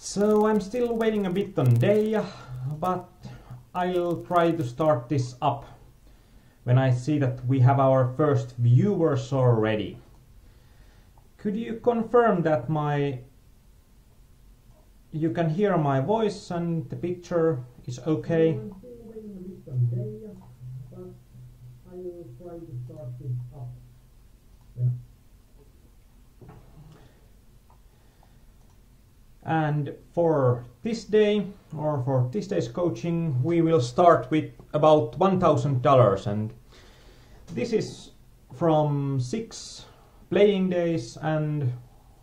So I'm still waiting a bit on Dayah, but I'll try to start this up when I see that we have our first viewers already. Could you confirm that you can hear my voice and the picture is okay? I'm still waiting a bit on Dayah, but I'll try to start this up. Yeah. And for this day, or for this day's coaching, we will start with about $1,000, and this is from 6 playing days and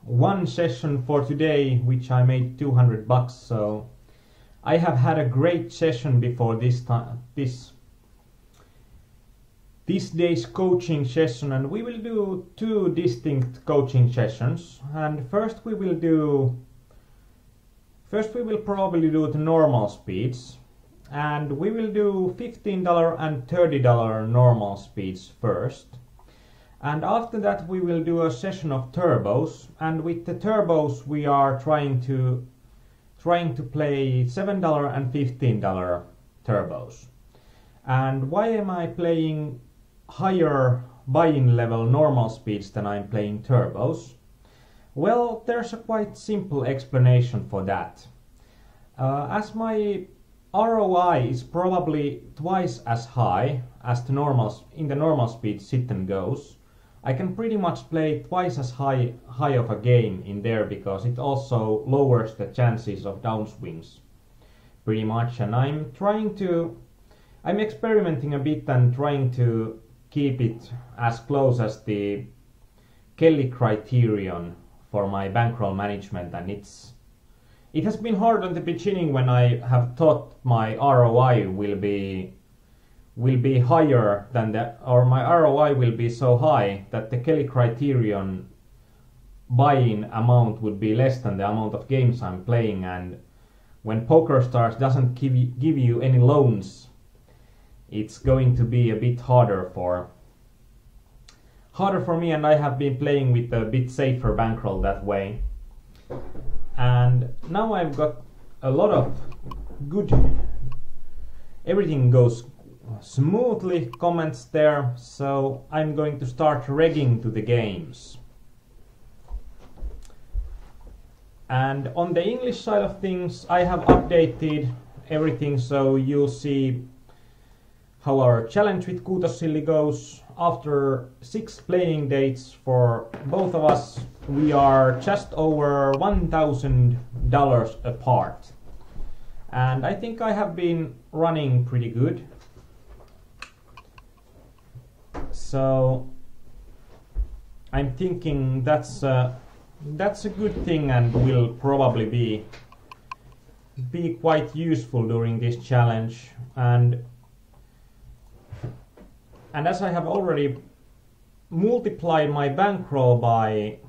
1 session for today, which I made $200. So I have had a great session before this day's coaching session, and we will do 2 distinct coaching sessions. And first we will probably do the normal speeds, and we will do $15 and $30 normal speeds first. And after that we will do a session of turbos, and with the turbos we are trying to play $7 and $15 turbos. And why am I playing higher buy-in level normal speeds than I'm playing turbos? Well, there's a quite simple explanation for that. As my ROI is probably twice as high as in the normal speed sit and goes, I can pretty much play twice as high of a game in there, because it also lowers the chances of downswings pretty much. And I'm experimenting a bit and trying to keep it as close as the Kelly criterion for my bankroll management, and it has been hard at the beginning when I have thought my ROI will be higher than my ROI will be so high that the Kelly criterion buy-in amount would be less than the amount of games I'm playing. And when PokerStars doesn't give you any loans, it's going to be a bit harder for me, and I have been playing with a bit safer bankroll that way. And now I've got a lot of good, everything goes smoothly comments there, so I'm going to start regging to the games. And on the English side of things, I have updated everything, so you'll see how our challenge with Kuutossilli goes. After 6 playing dates for both of us, we are just over $1,000 apart. And I think I have been running pretty good. So I'm thinking that's a good thing, and will probably be quite useful during this challenge. And as I have already multiplied my bankroll by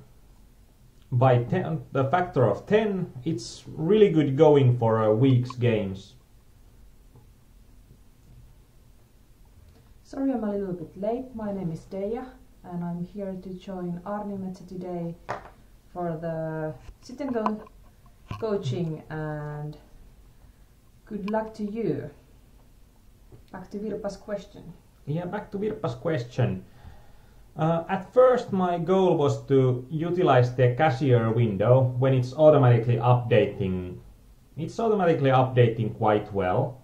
10, the factor of 10, it's really good going for a week's games. Sorry I'm a little bit late. My name is Dayah, and I'm here to join Aarnimetsa today for the sit and go coaching, and good luck to you. Back to Virpa's question. Yeah, back to Virpa's question. At first my goal was to utilize the cashier window when it's automatically updating. It's automatically updating quite well,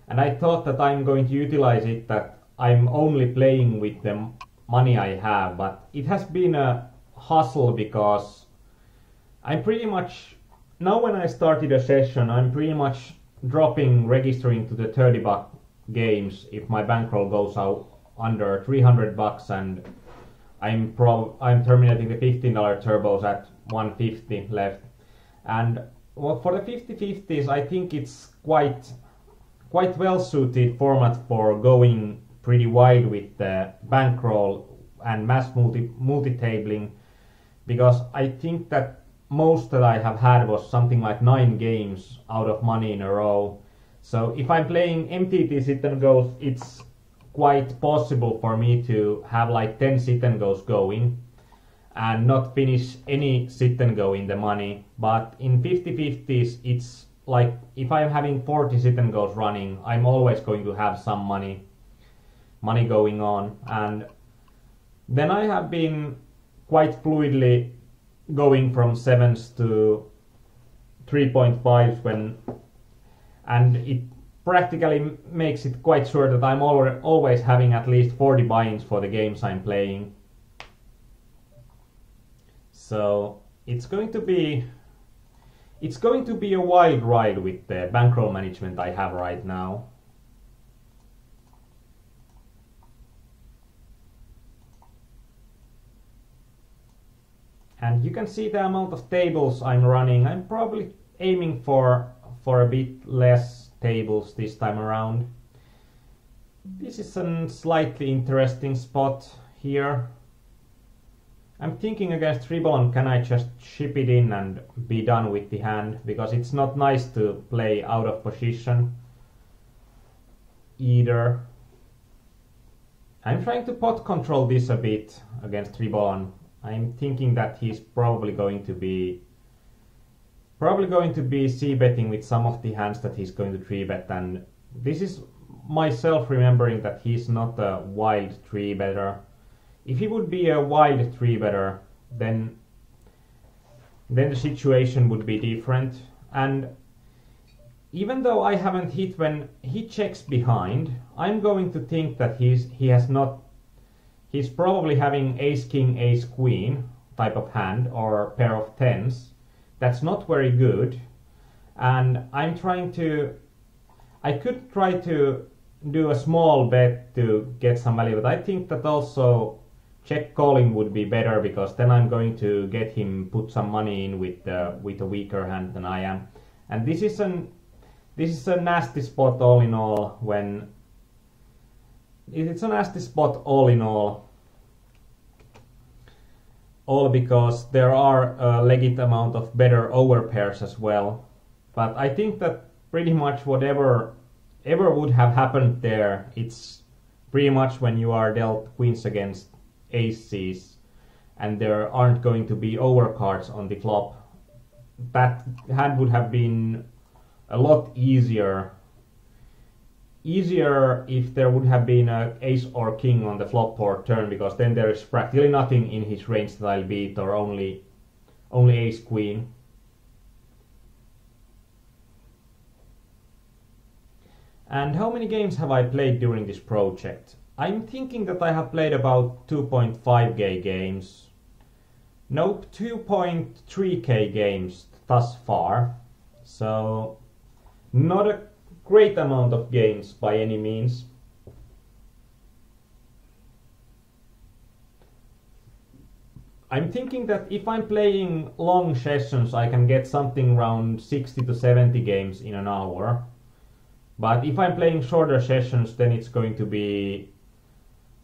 and I thought that I'm going to utilize it, that I'm only playing with the money I have, but it has been a hustle, because I'm pretty much, now when I started a session, I'm pretty much registering to the $30 games if my bankroll goes out under $300, and I'm terminating the $15 turbos at 150 left. And well, for the 50/50s, I think it's quite well suited format for going pretty wide with the bankroll and mass multi-tabling, because I think that most that I have had was something like 9 games out of money in a row. So if I'm playing MTT sit and goes, it's quite possible for me to have like 10 sit and goes going. and not finish any sit and go in the money. But in 50-50s, it's like if I'm having 40 sit and goes running, I'm always going to have some money going on. And then I have been quite fluidly going from 7s to 3.5s and it practically makes it quite sure that I'm always having at least 40 buy-ins for the games I'm playing. So it's going to be a wild ride with the bankroll management I have right now. And you can see the amount of tables I'm running. I'm probably aiming for a bit less tables this time around. This is a slightly interesting spot here. I'm thinking against Triballon, can I just ship it in and be done with the hand, because it's not nice to play out of position either. I'm trying to pot control this a bit against Triballon. I'm thinking that he's probably going to be c-betting with some of the hands that he's going to 3-bet, and this is myself remembering that he's not a wild 3-better. If he would be a wild 3-better, then the situation would be different. And even though I haven't hit when he checks behind, I'm going to think that he's probably having ace-king, ace-queen type of hand, or pair of tens. That's not very good. And I could try to do a small bet to get some value, but I think that also check calling would be better, because then I'm going to get him put some money in with a weaker hand than I am. And this is a nasty spot all in all. It's a nasty spot all in all because there are a legit amount of better overpairs as well. But I think that pretty much whatever would have happened there, it's pretty much when you are dealt queens against aces and there aren't going to be overcards on the flop, that hand would have been a lot easier if there would have been an ace or king on the flop or turn, because then there is practically nothing in his range that I'll beat, or only ace queen. And how many games have I played during this project? I'm thinking that I have played about 2.5k games. Nope, 2.3k games thus far. So not a great amount of games by any means. I'm thinking that if I'm playing long sessions, I can get something around 60 to 70 games in an hour. But if I'm playing shorter sessions, then it's going to be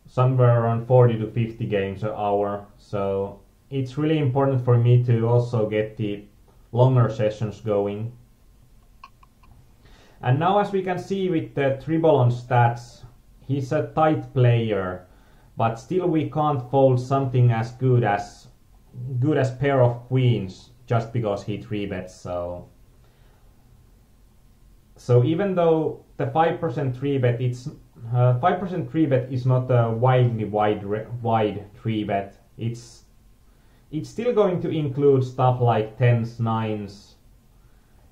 somewhere around 40 to 50 games an hour. So it's really important for me to also get the longer sessions going. And now, as we can see with the Triballon stats, he's a tight player, but still we can't fold something as good as pair of queens just because he 3-bets. So even though the 5% 3-bet, 5% 3-bet is not a wide 3-bet. It's still going to include stuff like 10s, 9s,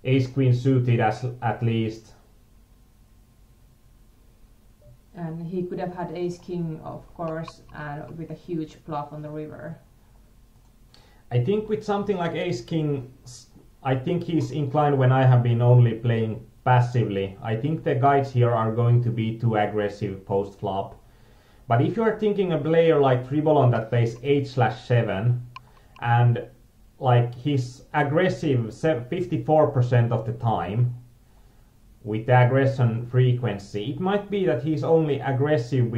ace queen suited at least. And he could have had ace king, of course, and with a huge bluff on the river. I think with something like ace king, I think he's inclined when I have been only playing passively. I think the guides here are going to be too aggressive post flop. But if you are thinking a player like Triballon that plays 8/7 and like he's aggressive 54% of the time with the aggression frequency, it might be that he's only aggressive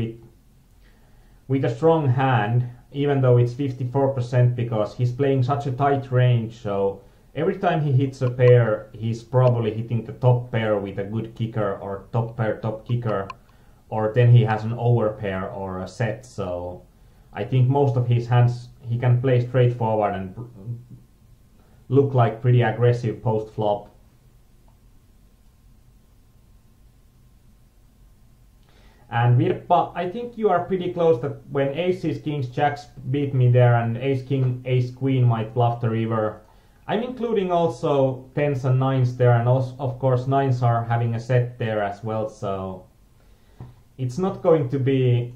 with a strong hand, even though it's 54%, because he's playing such a tight range. So every time he hits a pair, he's probably hitting the top pair with a good kicker, or top pair top kicker, or then he has an overpair or a set. So I think most of his hands he can play straightforward and look like pretty aggressive post flop. And Virpa, I think you are pretty close that when aces, kings, jacks beat me there and ace, king, ace, queen might bluff the river. I'm including also tens and nines there, and also, of course, nines are having a set there as well, so it's not going to be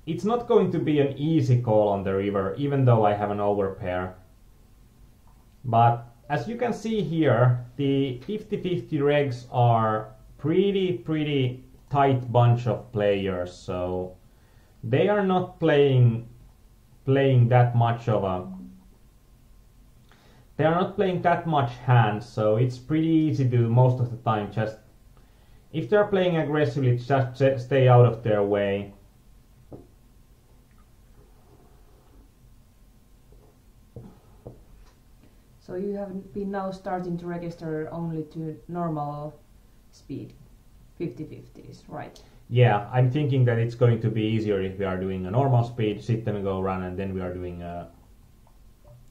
an easy call on the river, even though I have an overpair. But as you can see here, the 50-50 regs are pretty tight bunch of players, so they are not playing that much of a. They are not playing that much hands, so it's pretty easy to most of the time just if they're playing aggressively, just stay out of their way. So you have been now starting to register only to normal speed 50-50s, right? Yeah, I'm thinking that it's going to be easier if we are doing a normal speed, sit and go run, and then we are doing a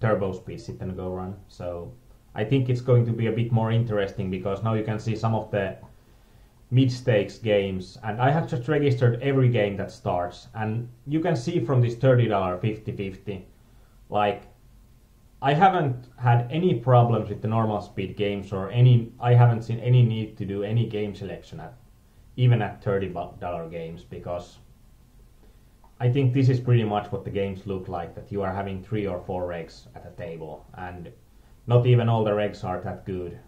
turbo speed, sit and go run. So I think it's going to be a bit more interesting because now you can see some of the mid-stakes games, and I have just registered every game that starts, and you can see from this $30 50-50, like I haven't had any problems with the normal speed games or I haven't seen any need to do any game selection even at $30 games, because I think this is pretty much what the games look like, that you are having 3 or 4 regs at a table, and not even all the regs are that good.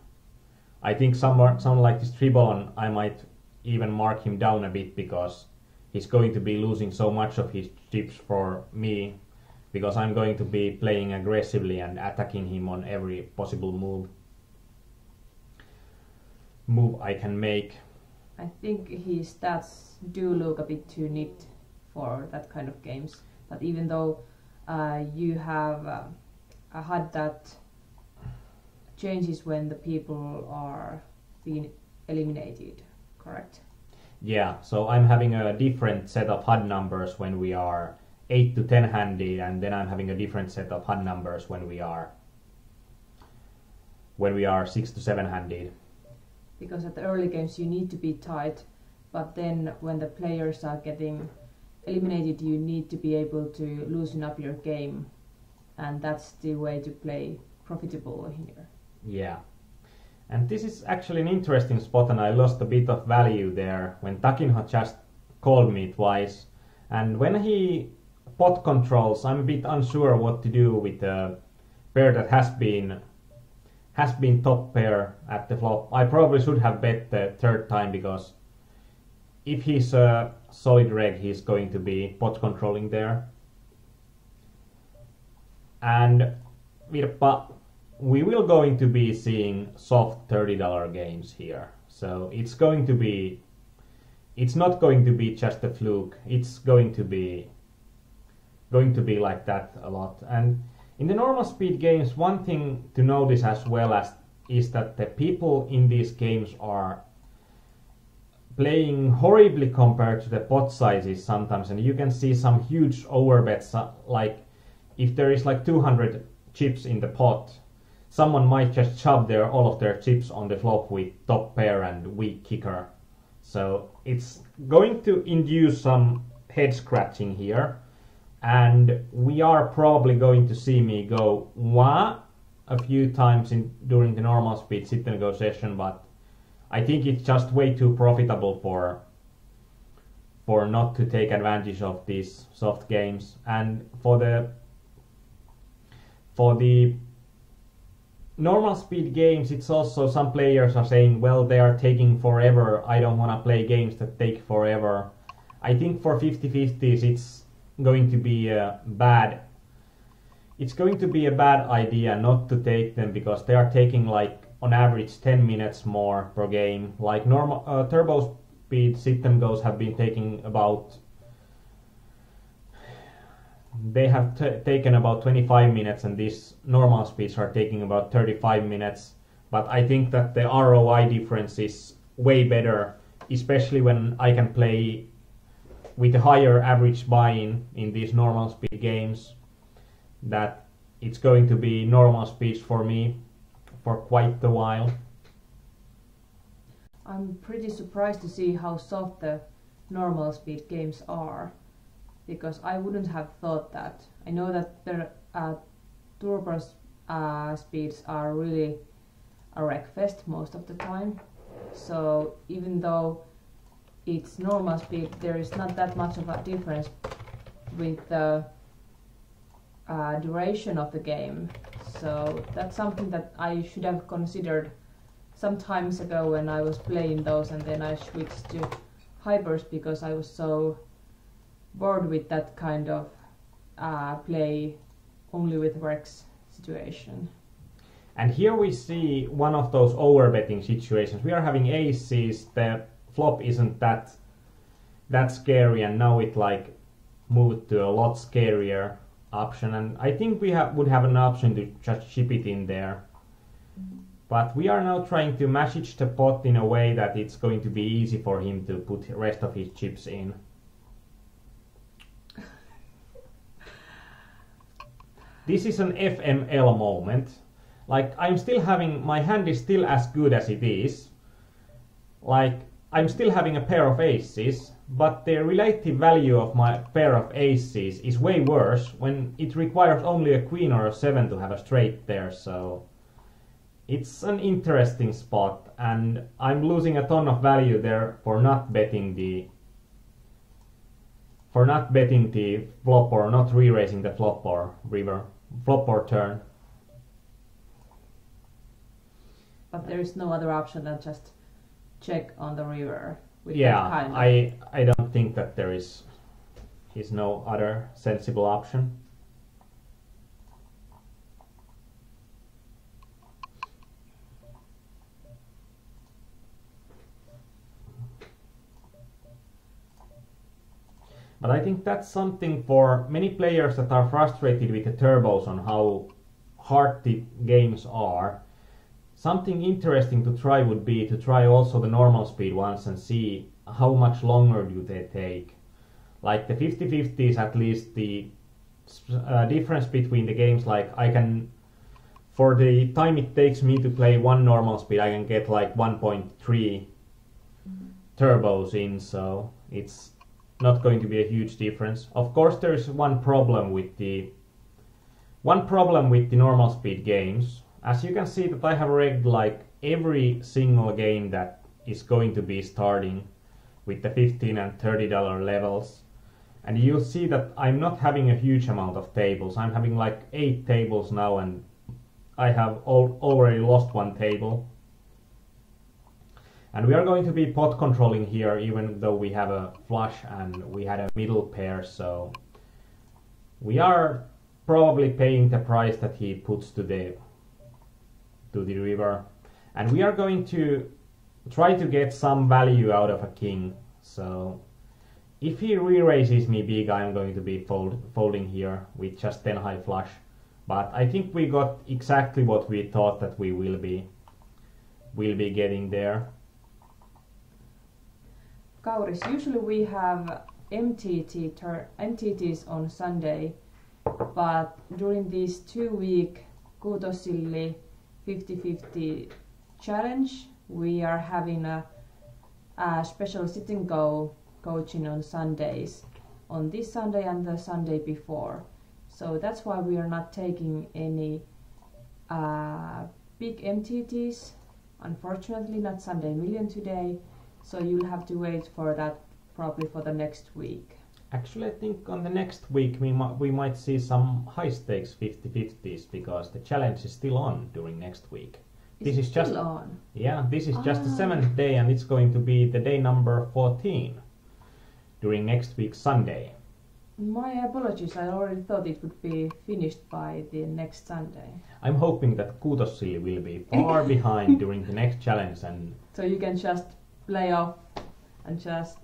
I think someone like this Tribon, I might even mark him down a bit because he's going to be losing so much of his chips for me, because I'm going to be playing aggressively and attacking him on every possible move I can make. I think his stats do look a bit too neat for that kind of games, but even though you have had that changes when the people are being eliminated, correct? Yeah, so I'm having a different set of HUD numbers when we are 8 to 10 handed, and then I'm having a different set of HUD numbers when we are 6 to 7 handed. Because at the early games you need to be tight, but then when the players are getting eliminated you need to be able to loosen up your game, and that's the way to play profitable here. Yeah, and this is actually an interesting spot, and I lost a bit of value there when Takinho just called me twice, and when he pot controls, I'm a bit unsure what to do with a pair that has been top pair at the flop. I probably should have bet the third time, because if he's a solid reg, he's going to be pot controlling there. And Virpa, we will going to be seeing soft $30 games here. So it's not going to be just a fluke. It's going to be like that a lot. And in the normal speed games, one thing to notice as well is that the people in these games are playing horribly compared to the pot sizes sometimes, and you can see some huge overbets, like if there is like 200 chips in the pot, someone might just shove all of their chips on the flop with top pair and weak kicker. So it's going to induce some head scratching here, and we are probably going to see me go wah a few times during the normal speed sit and go session, but I think it's just way too profitable for not to take advantage of these soft games. And for the normal speed games, it's also some players are saying, well, they are taking forever, I don't want to play games that take forever. I think for 50-50s it's going to be a bad idea not to take them, because they are taking like on average 10 minutes more per game. Like normal turbo speed sit and goes have been taking about, they have taken about 25 minutes, and these normal speeds are taking about 35 minutes. But I think that the ROI difference is way better, especially when I can play with a higher average buy-in in these normal speed games, that it's going to be normal speeds for me for quite a while. I'm pretty surprised to see how soft the normal speed games are, because I wouldn't have thought that. I know that the turbo speeds are really a wreckfest most of the time, so even though it's normal speed, there is not that much of a difference with the duration of the game. So that's something that I should have considered some times ago when I was playing those, and then I switched to hypers because I was so bored with that kind of play only with Rex situation. And here we see one of those overbetting situations. We are having aces, the flop isn't that scary, and now it like moved to a lot scarier option, and I think we would have an option to just chip it in there. But we are now trying to message the pot in a way that it's going to be easy for him to put the rest of his chips in. This is an FML moment. Like, I'm still having, my hand is still as good as it is. Like, I'm still having a pair of aces, but the relative value of my pair of aces is way worse when it requires only a queen or a 7 to have a straight there, so it's an interesting spot, and I'm losing a ton of value there for not betting the flop or not re-raising the flop or river, flop or turn. But there is no other option than just check on the river with yeah, that kind of... I don't think that there is no other sensible option. But I think that's something for many players that are frustrated with the turbos on how hard the games are. Something interesting to try would be to try also the normal speed ones and see how much longer do they take. Like the 50-50 is at least the difference between the games, like I can, for the time it takes me to play one normal speed, I can get like 1.3 turbos in, so it's not going to be a huge difference. Of course there is one problem with the normal speed games. As you can see that I have rigged like every single game that is going to be starting with the $15 and $30 levels. And you'll see that I'm not having a huge amount of tables. I'm having like 8 tables now, and I have already lost one table. And we are going to be pot controlling here, even though we have a flush and we had a middle pair, so we are probably paying the price that he puts to the river. And we are going to try to get some value out of a king. So if he re-raises me big, I'm going to be folding here with just 10 high flush. But I think we got exactly what we thought that we will be getting there. Kauris, usually we have MTTs on Sunday, but during this 2-week Kuutosilli 50-50 challenge, we are having a special sit and go coaching on Sundays, on this Sunday and the Sunday before. So that's why we are not taking any big MTTs, unfortunately not Sunday Million today, so you'll have to wait for that probably for the next week. Actually, I think on the next week we might see some high stakes 50-50s, because the challenge is still on during next week. This is still on? Yeah, this is just the 7th day, and it's going to be the day number 14 during next week's Sunday. My apologies, I already thought it would be finished by the next Sunday. I'm hoping that Kuutosilli will be far behind during the next challenge, and so you can just play off and just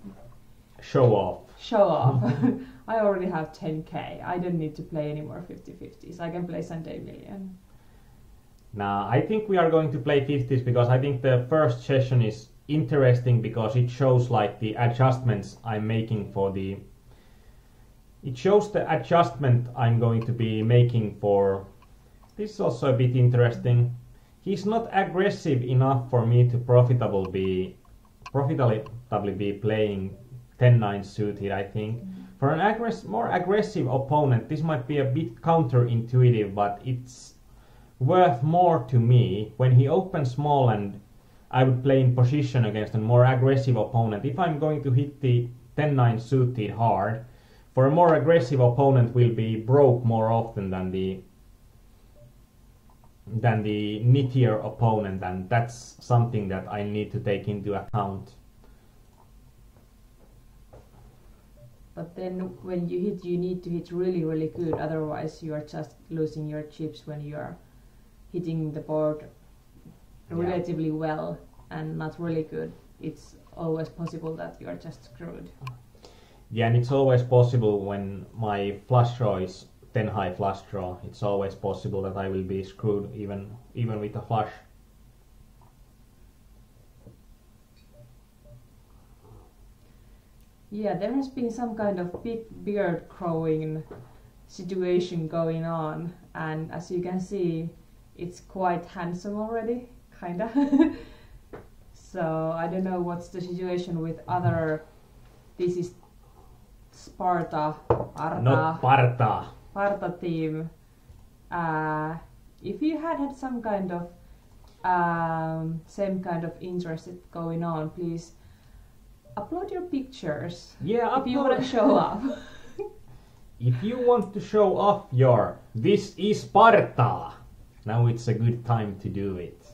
show off. I already have 10k. I don't need to play any more 50-50s. I can play Sunday Million. Now, I think we are going to play 50s, because I think the first session is interesting because it shows like the adjustments I'm making for the. It shows the adjustment I'm going to be making for. This is also a bit interesting. He's not aggressive enough for me to profitably be playing 10-9 suited, I think. For an more aggressive opponent, this might be a bit counterintuitive, but it's worth more to me when he opens small and I would play in position against a more aggressive opponent. If I'm going to hit the 10-9 suited hard, for a more aggressive opponent will be broke more often than the nittier opponent, and that's something that I need to take into account. But then when you hit, you need to hit really, really good, otherwise you are just losing your chips when you are hitting the board relatively well and not really good. It's always possible that you are just screwed. Yeah, and it's always possible when my flush draw is 10 high flush draw. It's always possible that I will be screwed even with a flush. Yeah, there has been some kind of big beard growing situation going on, and as you can see, it's quite handsome already, kinda. So I don't know what's the situation with other. This is Sparta, Not Parta. Sparta team. If you had some kind of same kind of interest going on, please upload your pictures. Yeah, if you want to show up. If you want to show off your "This is Sparta," now it's a good time to do it.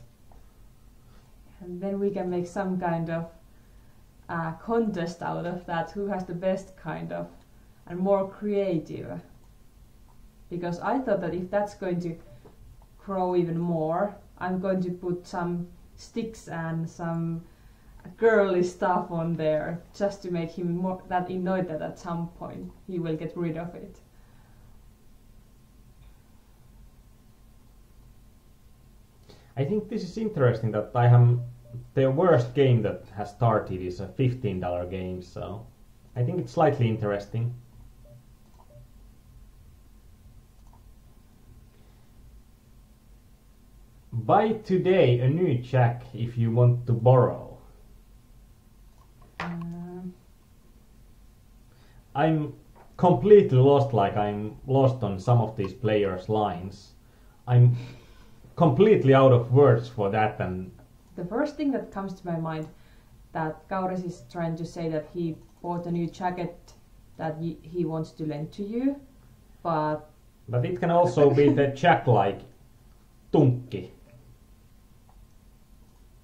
And then we can make some kind of contest out of that, who has the best kind of and more creative. Because I thought that if that's going to grow even more, I'm going to put some sticks and some girly stuff on there just to make him more that annoyed that at some point he will get rid of it. I think this is interesting that I have the worst game that has started is a $15 game, so I think it's slightly interesting. Buy today a new jack if you want to borrow. I'm completely lost, like I'm lost on some of these players' lines. I'm completely out of words for that, and the first thing that comes to my mind that Kauris is trying to say that he bought a new jacket that he wants to lend to you, but it can also be the jack like tunkki.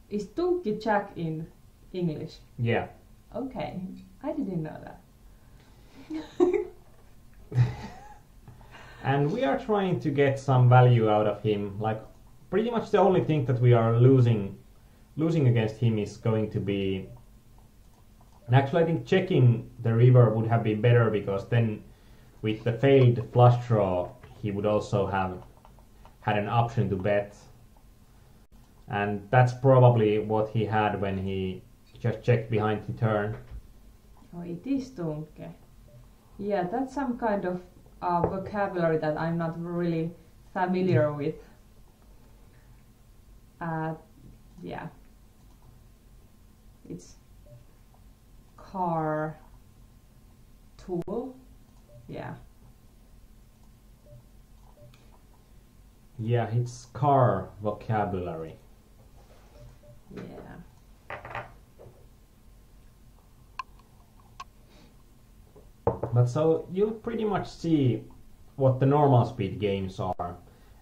Is tunkki jack in English? Yeah. Okay, I didn't know that. And we are trying to get some value out of him. Like pretty much the only thing that we are losing against him is going to be. And actually, I think checking the river would have been better, because then with the failed flush draw, he would also have had an option to bet. And that's probably what he had when he just checked behind the turn. Oh, it is tunkki. Yeah, that's some kind of vocabulary that I'm not really familiar with. Yeah. It's car tool. Yeah. Yeah, it's car vocabulary. Yeah. But so you'll pretty much see what the normal speed games are.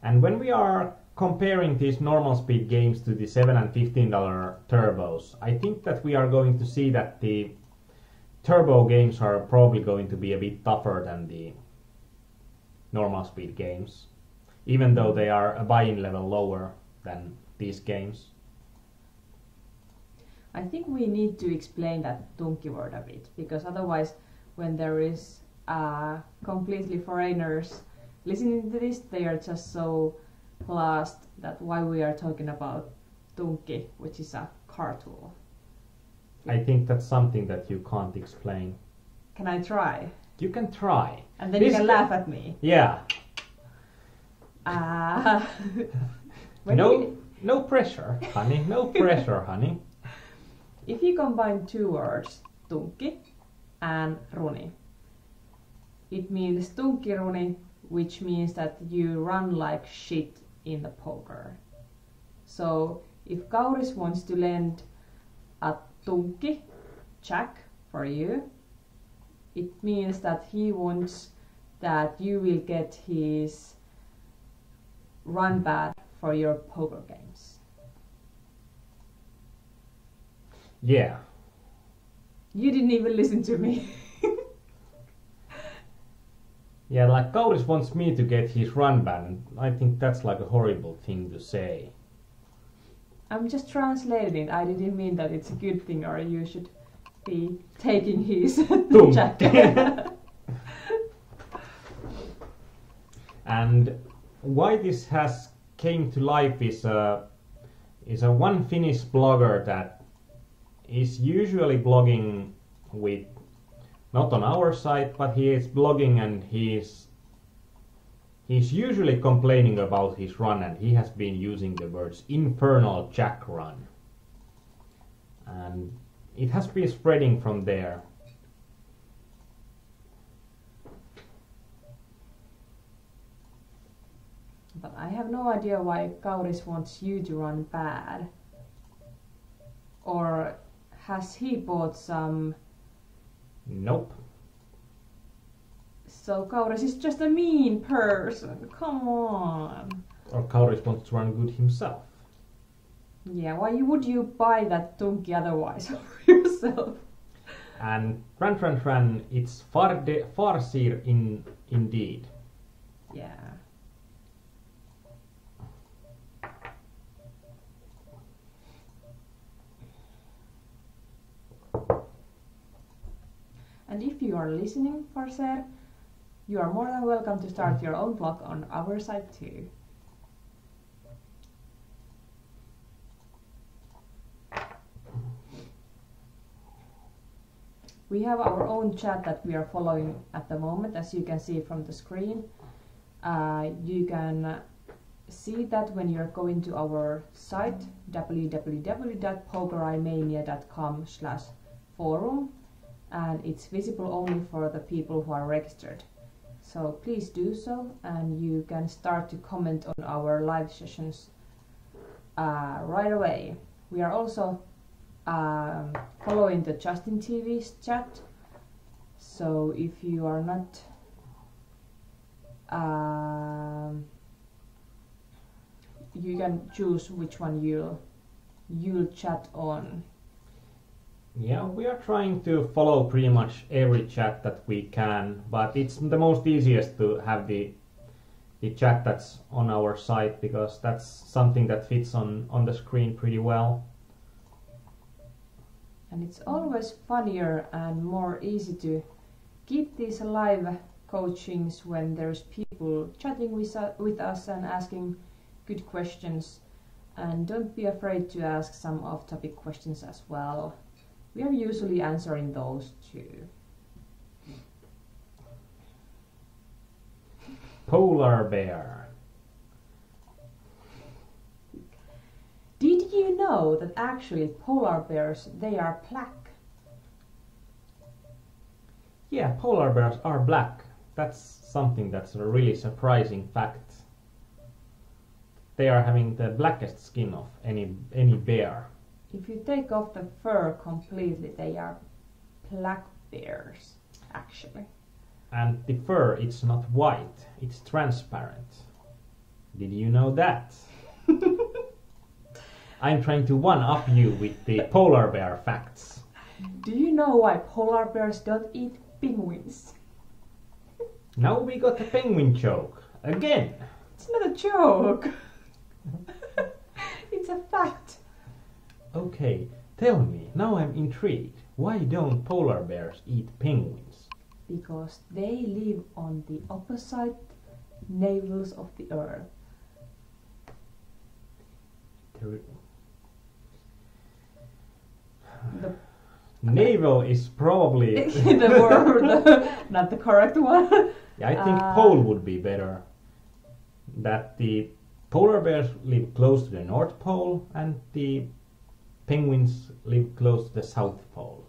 And when we are comparing these normal speed games to the $7 and $15 turbos, I think that we are going to see that the turbo games are probably going to be a bit tougher than the normal speed games, even though they are a buy-in level lower than these games. I think we need to explain that tunkki word a bit, because otherwise when there is completely foreigners listening to this, they are just so lost that why we are talking about tunkki, which is a car tool. I think that's something that you can't explain. Can I try? You can try. And then you can laugh at me. Yeah. No pressure, honey. No pressure, honey. If you combine two words, tunkki and runi, it means tunkkiruni, which means that you run like shit in the poker. So if Kauris wants to lend a tunkki, jack, for you, it means that he wants that you will get his run bad for your poker games. Yeah. You didn't even listen to me. Yeah, like Kauris wants me to get his run ban. I think that's like a horrible thing to say. I'm just translating it. I didn't mean that it's a good thing or you should be taking his jack. And why this has came to life is a one Finnish blogger that is usually blogging with, not on our site, but he is blogging and he's usually complaining about his run, and he has been using the words infernal jack run. And it has been spreading from there. But I have no idea why Kauris wants you to run bad. Or has he bought some? Nope. So Kauris is just a mean person. Come on. Or Kauris wants to run good himself. Yeah, why would you buy that tunkki otherwise for yourself? And ran, it's farsir indeed. Yeah. And if you are listening, Farser, you are more than welcome to start your own blog on our site too. We have our own chat that we are following at the moment, as you can see from the screen. You can see that when you're going to our site, www.pokerimania.com/forum, and it's visible only for the people who are registered. So please do so, and you can start to comment on our live sessions right away. We are also following the Justin TV's chat, so if you are not you can choose which one you'll chat on. Yeah, we are trying to follow pretty much every chat that we can, but it's the most easiest to have the chat that's on our site, because that's something that fits on the screen pretty well. And it's always funnier and more easy to keep these live coachings when there's people chatting with us and asking good questions. And don't be afraid to ask some off-topic questions as well. We are usually answering those too. Polar bear. Did you know that actually polar bears, they are black? Yeah, polar bears are black. That's something that's a really surprising fact. They are having the blackest skin of any bear. If you take off the fur completely, they are black bears, actually. And the fur, it's not white, it's transparent. Did you know that? I'm trying to one-up you with the polar bear facts. Do you know why polar bears don't eat penguins? Now we got a penguin joke. Again. It's not a joke. It's a fact. Okay, tell me, now I'm intrigued. Why don't polar bears eat penguins? Because they live on the opposite navels of the earth. Navel is probably not the correct one. Yeah, I think pole would be better. That the polar bears live close to the North Pole and the penguins live close to the South Pole.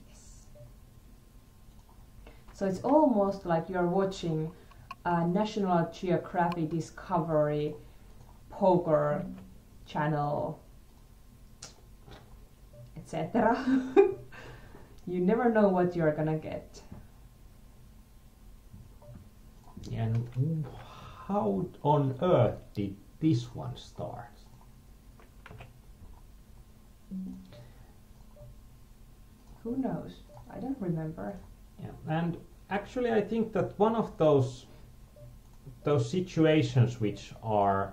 Yes. So it's almost like you're watching a National Geographic Discovery poker channel, etc. You never know what you're gonna get. And how on earth did this one start? Who knows? I don't remember. Yeah, and actually I think that one of those situations which are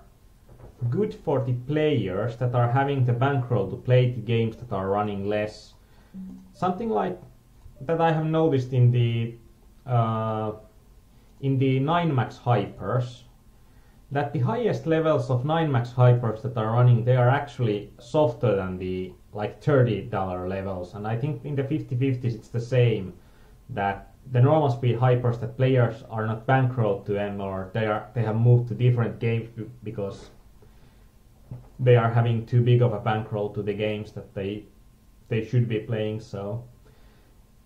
good for the players that are having the bankroll to play the games that are running less. Something like that I have noticed in the 9max hypers, that the highest levels of 9max hypers that are running, they are actually softer than the like $30 levels, and I think in the 50/50s it's the same, that the normal speed hypers that players are not bankrolled to them, or they have moved to different games because they are having too big of a bankroll to the games that they should be playing. So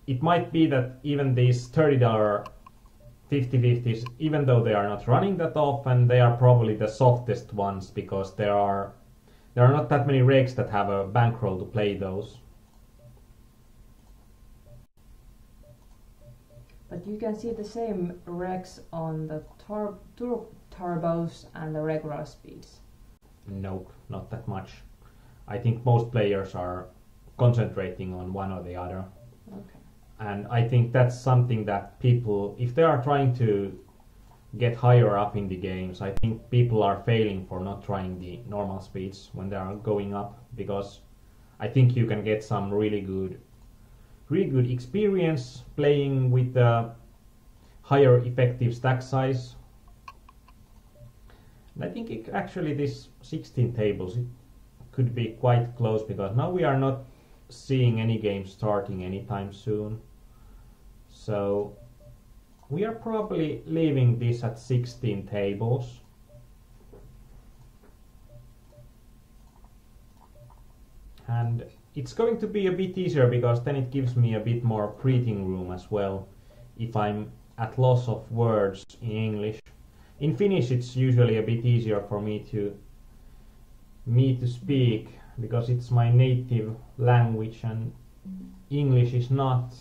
it might be that even these $30 50/50s, even though they are not running that often, they are probably the softest ones because there are not that many regs that have a bankroll to play those. But you can see the same regs on the turbo turbos and the regular speeds. Nope, not that much. I think most players are concentrating on one or the other. Okay. And I think that's something that people, if they are trying to get higher up in the games, I think people are failing for not trying the normal speeds when they are going up, because I think you can get some really good experience playing with the higher effective stack size. And I think actually this 16 tables, it could be quite close, because now we are not seeing any games starting anytime soon. So we are probably leaving this at 16 tables. And it's going to be a bit easier, because then it gives me a bit more breathing room as well if I'm at loss of words in English. In Finnish it's usually a bit easier for me to speak, because it's my native language and English is not.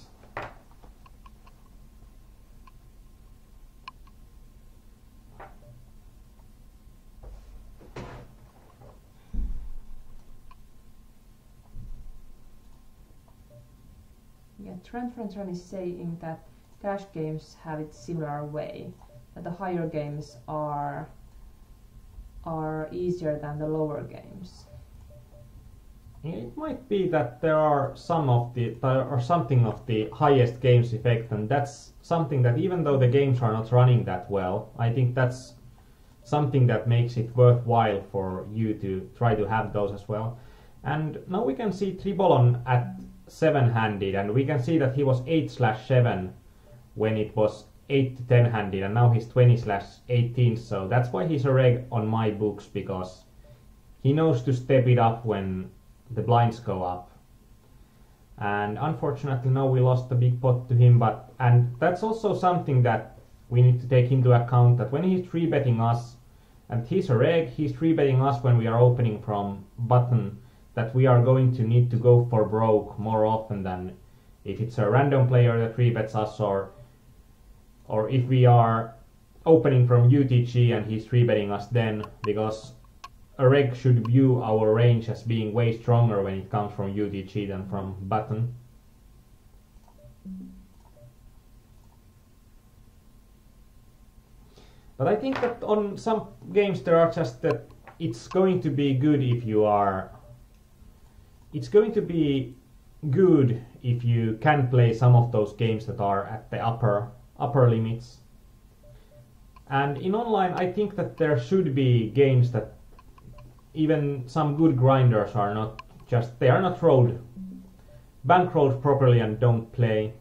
Yeah, Trent is saying that cash games have it similar way, that the higher games are easier than the lower games. It might be that there are something of the highest games effect, and that's something that even though the games are not running that well, I think that's something that makes it worthwhile for you to try to have those as well. And now we can see Tribolon at 7-handed, and we can see that he was 8/7 when it was 8 to 10-handed, and now he's 20/18, so that's why he's a reg on my books, because he knows to step it up when the blinds go up. And unfortunately now we lost a big pot to him, and that's also something that we need to take into account, that when he's 3-betting us, and he's a reg, he's 3-betting us when we are opening from button, that we are going to need to go for broke more often than if it's a random player that 3-bets us, or if we are opening from UTG and he's 3-betting us then, because a reg should view our range as being way stronger when it comes from UTG than from button. But I think that on some games there are just that it's going to be good if you are... It's going to be good if you can play some of those games that are at the upper limits. And in online I think that there should be games that even some good grinders are not just, they are not rolled bankrolled properly and don't play.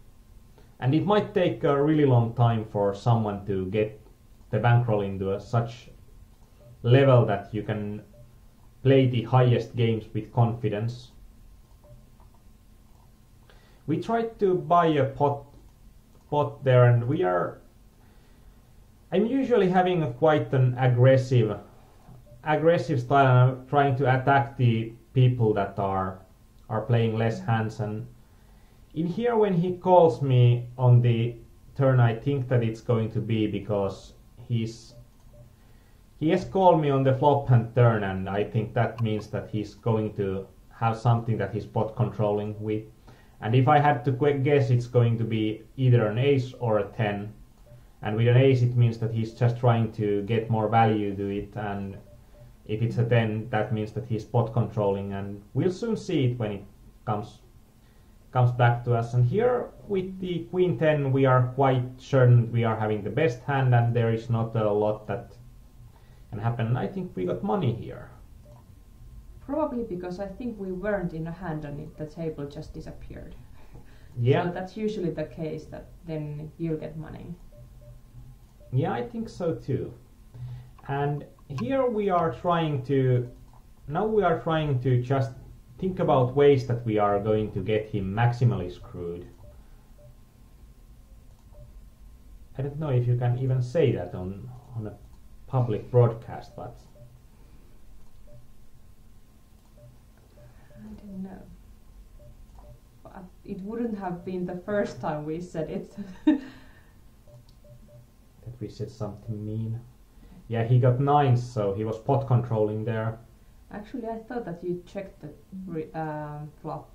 And it might take a really long time for someone to get the bankroll into such level that you can play the highest games with confidence. We tried to buy a pot there, and I'm usually having quite an aggressive style, and I'm trying to attack the people that are playing less hands. And in here, when he calls me on the turn, I think that it's going to be because he has called me on the flop hand turn, and I think that means that he's going to have something that he's pot controlling with. And if I had to guess, it's going to be either an ace or a 10. And with an ace, it means that he's just trying to get more value to it. And if it's a 10, that means that he's pot controlling. And we'll soon see it when it comes back to us. And here with the queen 10, we are quite certain we are having the best hand, and there is not a lot that can happen. I think we got money here. Probably because I think we weren't in a hand and the table just disappeared. Yeah. So that's usually the case, that then you'll get money. Yeah, I think so too. And here we are trying to just think about ways that we are going to get him maximally screwed. I don't know if you can even say that on a public broadcast, but I don't know. But it wouldn't have been the first time we said it. that we said something mean. Yeah, he got 9s, so he was pot controlling there. Actually, I thought that you checked the flop.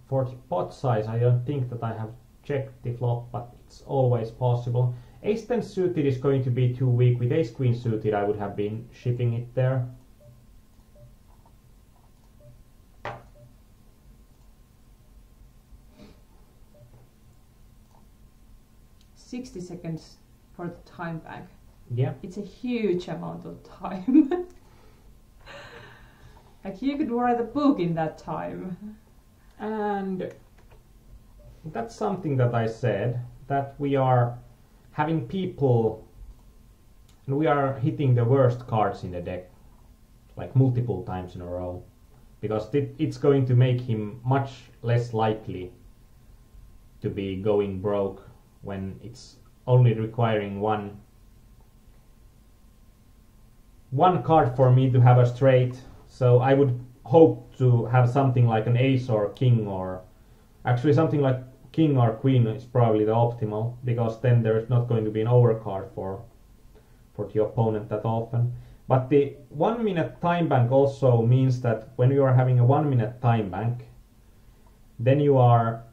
For the pot size, I don't think that I have checked the flop, but it's always possible. Ace 10 suited is going to be too weak. With ace queen suited, I would have been shipping it there. $60 for the time bank. Yeah. It's a huge amount of time. Like you could write a book in that time. And that's something that I said, that we are having people and we are hitting the worst cards in the deck like multiple times in a row, because it's going to make him much less likely to be going broke when it's only requiring one card for me to have a straight. So I would hope to have something like an ace or king, or actually something like king or queen is probably the optimal, because then there is not going to be an overcard for the opponent that often. But the 1 minute time bank also means that when you are having a 1 minute time bank, then you are,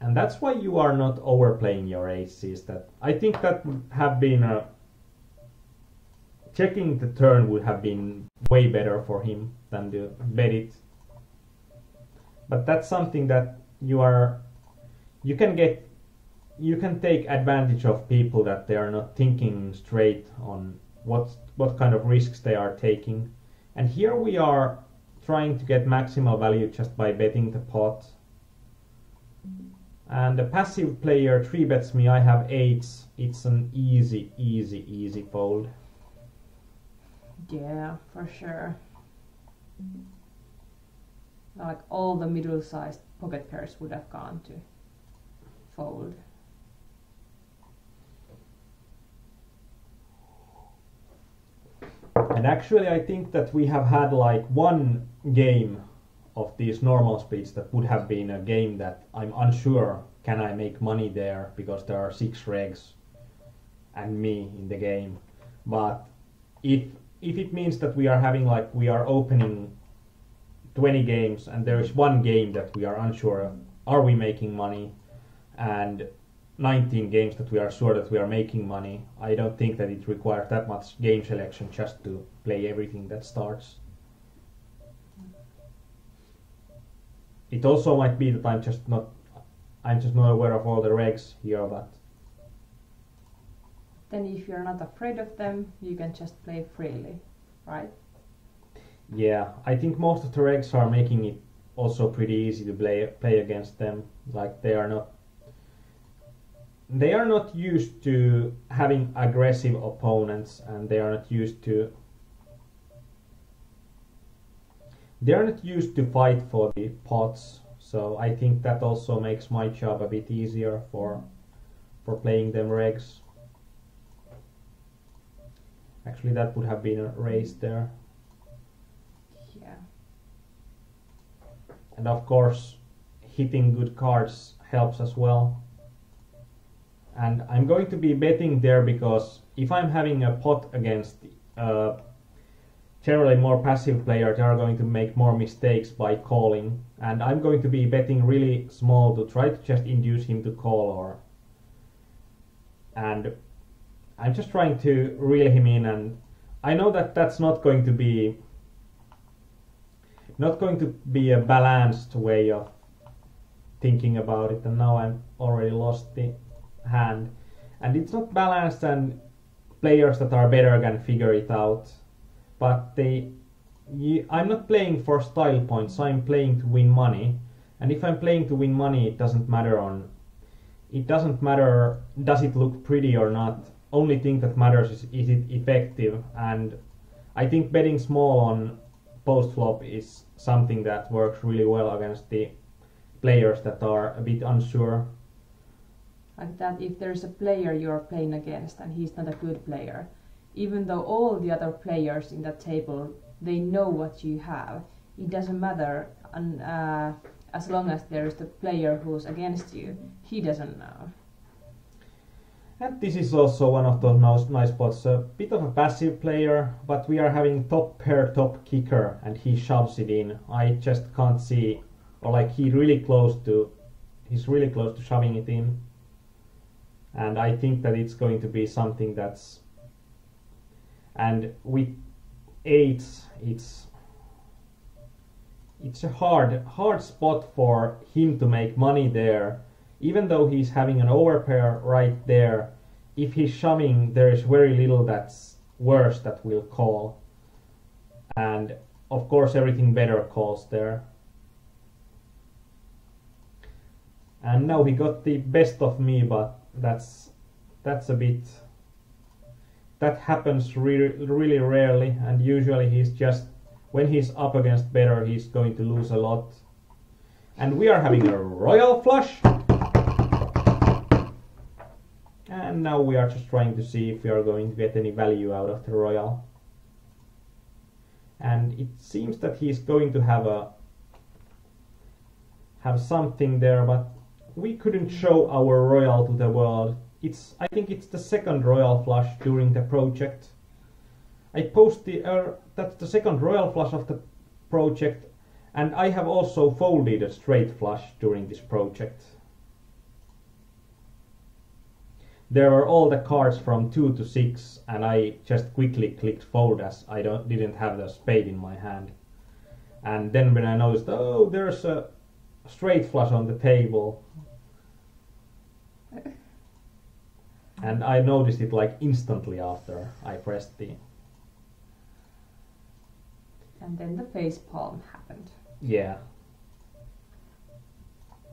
and that's why you are not overplaying your aces. That I think that would have been checking the turn would have been way better for him than to bet it. But that's something that you can take advantage of people that they are not thinking straight on what kind of risks they are taking. And here we are trying to get maximal value just by betting the pot. And the passive player 3-bets me. I have 8s. It's an easy fold. Yeah, for sure. Like all the middle-sized pocket pairs would have gone to fold. And actually I think that we have had like one game of these normal speeds that would have been a game that I'm unsure can I make money there, because there are 6 regs and me in the game. But if it means that we are having like we are opening 20 games and there is one game that we are unsure are we making money, and 19 games that we are sure that we are making money, I don't think that it requires that much game selection just to play everything that starts. It also might be that I'm just not aware of all the regs here, but then if you're not afraid of them, you can just play freely, right? Yeah, I think most of the regs are making it also pretty easy to play against them. Like they are not used to having aggressive opponents, and they are not used to fight for the pots. So I think that also makes my job a bit easier for playing them regs. Actually, that would have been a raise there. Yeah. And of course, hitting good cards helps as well. And I'm going to be betting there because if I'm having a pot against generally more passive players, they are going to make more mistakes by calling. And I'm going to be betting really small to try to just induce him to call, and I'm just trying to reel him in, and I know that that's not going to be a balanced way of thinking about it, and now I've already lost the hand, and it's not balanced, and players that are better can figure it out, but I'm not playing for style points, I'm playing to win money, and if I'm playing to win money, it doesn't matter does it look pretty or not. Only thing that matters is it effective, and I think betting small on post flop is something that works really well against the players that are a bit unsure. Like that, if there's a player you're playing against and he's not a good player, even though all the other players in that table, they know what you have, it doesn't matter, as long as there's the player who's against you, he doesn't know. And this is also one of those nice spots, a bit of a passive player, but we are having top pair, top kicker, and he shoves it in. I just can't see, or like he's really close to shoving it in. And I think that it's going to be something that's, and with eights, it's a hard spot for him to make money there. Even though he's having an overpair right there, if he's shoving, there is very little that's worse that will call. And of course everything better calls there. And now he got the best of me, but that's a bit, that happens really rarely, and usually he's just, when he's up against better, he's going to lose a lot. And we are having a royal flush. And now we are just trying to see if we are going to get any value out of the royal. And it seems that he's going to have something there, but we couldn't show our royal to the world. I think it's the second royal flush during the project. I post that's the second royal flush of the project, and I have also folded a straight flush during this project. There were all the cards from 2 to 6, and I just quickly clicked fold as I didn't have the spade in my hand. And then when I noticed, oh, there's a straight flush on the table, and I noticed it like instantly after I pressed the... And then the face palm happened. Yeah.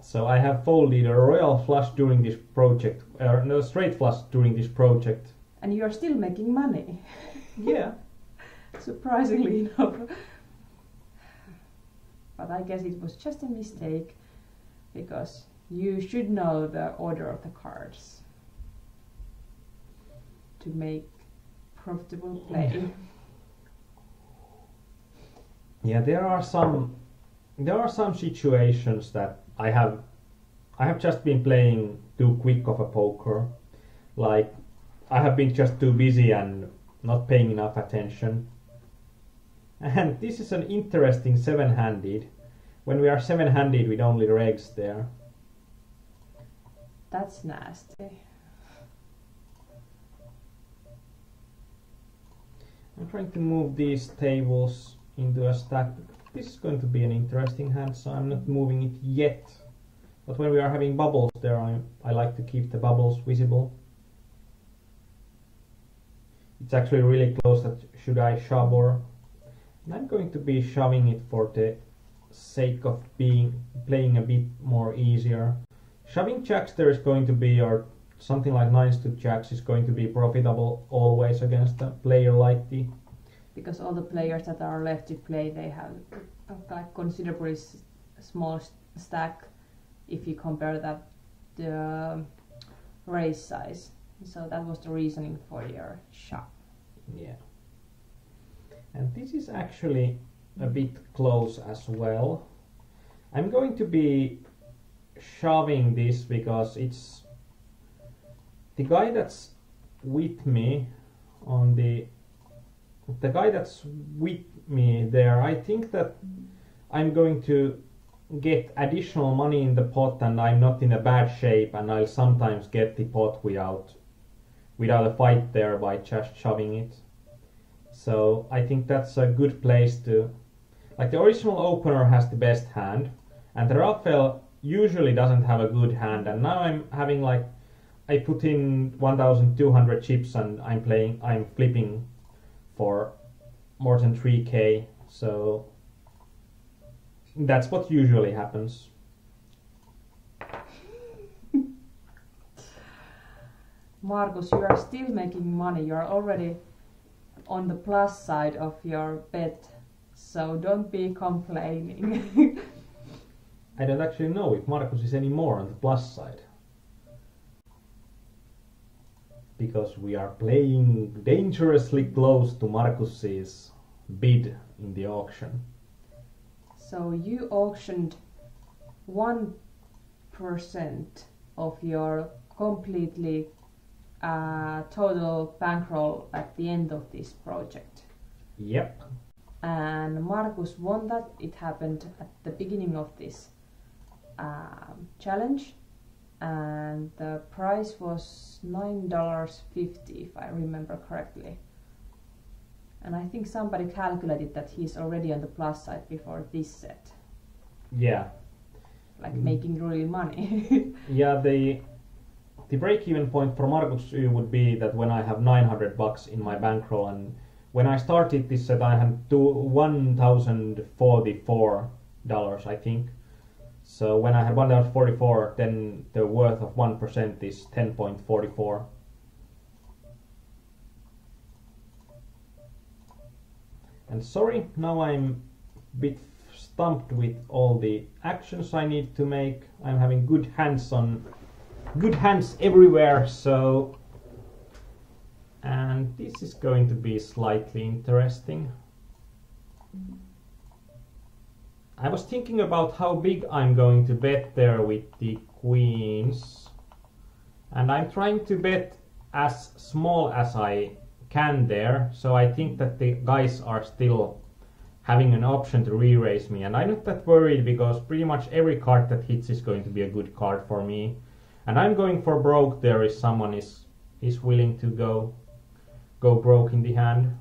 So I have folded a royal flush during this project, no, straight flush during this project. And you are still making money. Yeah. Surprisingly enough. But I guess it was just a mistake, because you should know the order of the cards to make profitable play. Yeah, there are some situations that I have just been playing too quick of a poker. Like, I have been just too busy and not paying enough attention. And this is an interesting 7-handed. When we are 7-handed with only regs there. That's nasty. I'm trying to move these tables into a stack. This is going to be an interesting hand, so I'm not moving it yet. But when we are having bubbles there, I like to keep the bubbles visible. It's actually really close that should I shove or... And I'm going to be shoving it for the sake of playing a bit more easier. Shoving jacks there is going to be, or something like nines to jacks is going to be profitable always against a player like the... Because all the players that are left to play, they have like considerably small stack if you compare that the raise size. So that was the reasoning for your shove. Yeah. And this is actually a bit close as well. I'm going to be shoving this because it's the guy that's with me on the guy that's with me there. I think that I'm going to get additional money in the pot and I'm not in a bad shape, and I'll sometimes get the pot without a fight there by just shoving it. So I think that's a good place to... Like, the original opener has the best hand, and the Raphael usually doesn't have a good hand, and now I'm having like... I put in 1,200 chips and I'm flipping for more than 3k, so that's what usually happens. Markus, you are still making money. You are already on the plus side of your bet, so don't be complaining. I don't actually know if Markus is any more on the plus side, because we are playing dangerously close to Markus's bid in the auction. So you auctioned 1% of your completely total bankroll at the end of this project. Yep. And Markus won that. It happened at the beginning of this challenge, and the price was $9.50 if I remember correctly. And I think somebody calculated that he's already on the plus side before this set. Yeah. Like making really money. Yeah, the break-even point for Markus would be that when I have $900 in my bankroll, and when I started this set I had $1,044, I think. So when I had $1,044, then the worth of 1% is 10.44. And sorry, now I'm a bit stumped with all the actions I need to make. I'm having good hands everywhere, so... And this is going to be slightly interesting. I was thinking about how big I'm going to bet there with the queens, and I'm trying to bet as small as I can there, so I think that the guys are still having an option to re-raise me, and I'm not that worried because pretty much every card that hits is going to be a good card for me, and I'm going for broke there if someone is willing to go broke in the hand.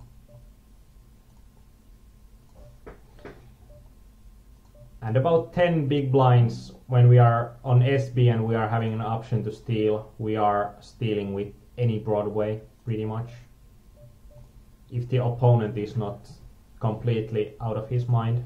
And about 10 big blinds when we are on SB and we are having an option to steal, we are stealing with any Broadway pretty much, if the opponent is not completely out of his mind.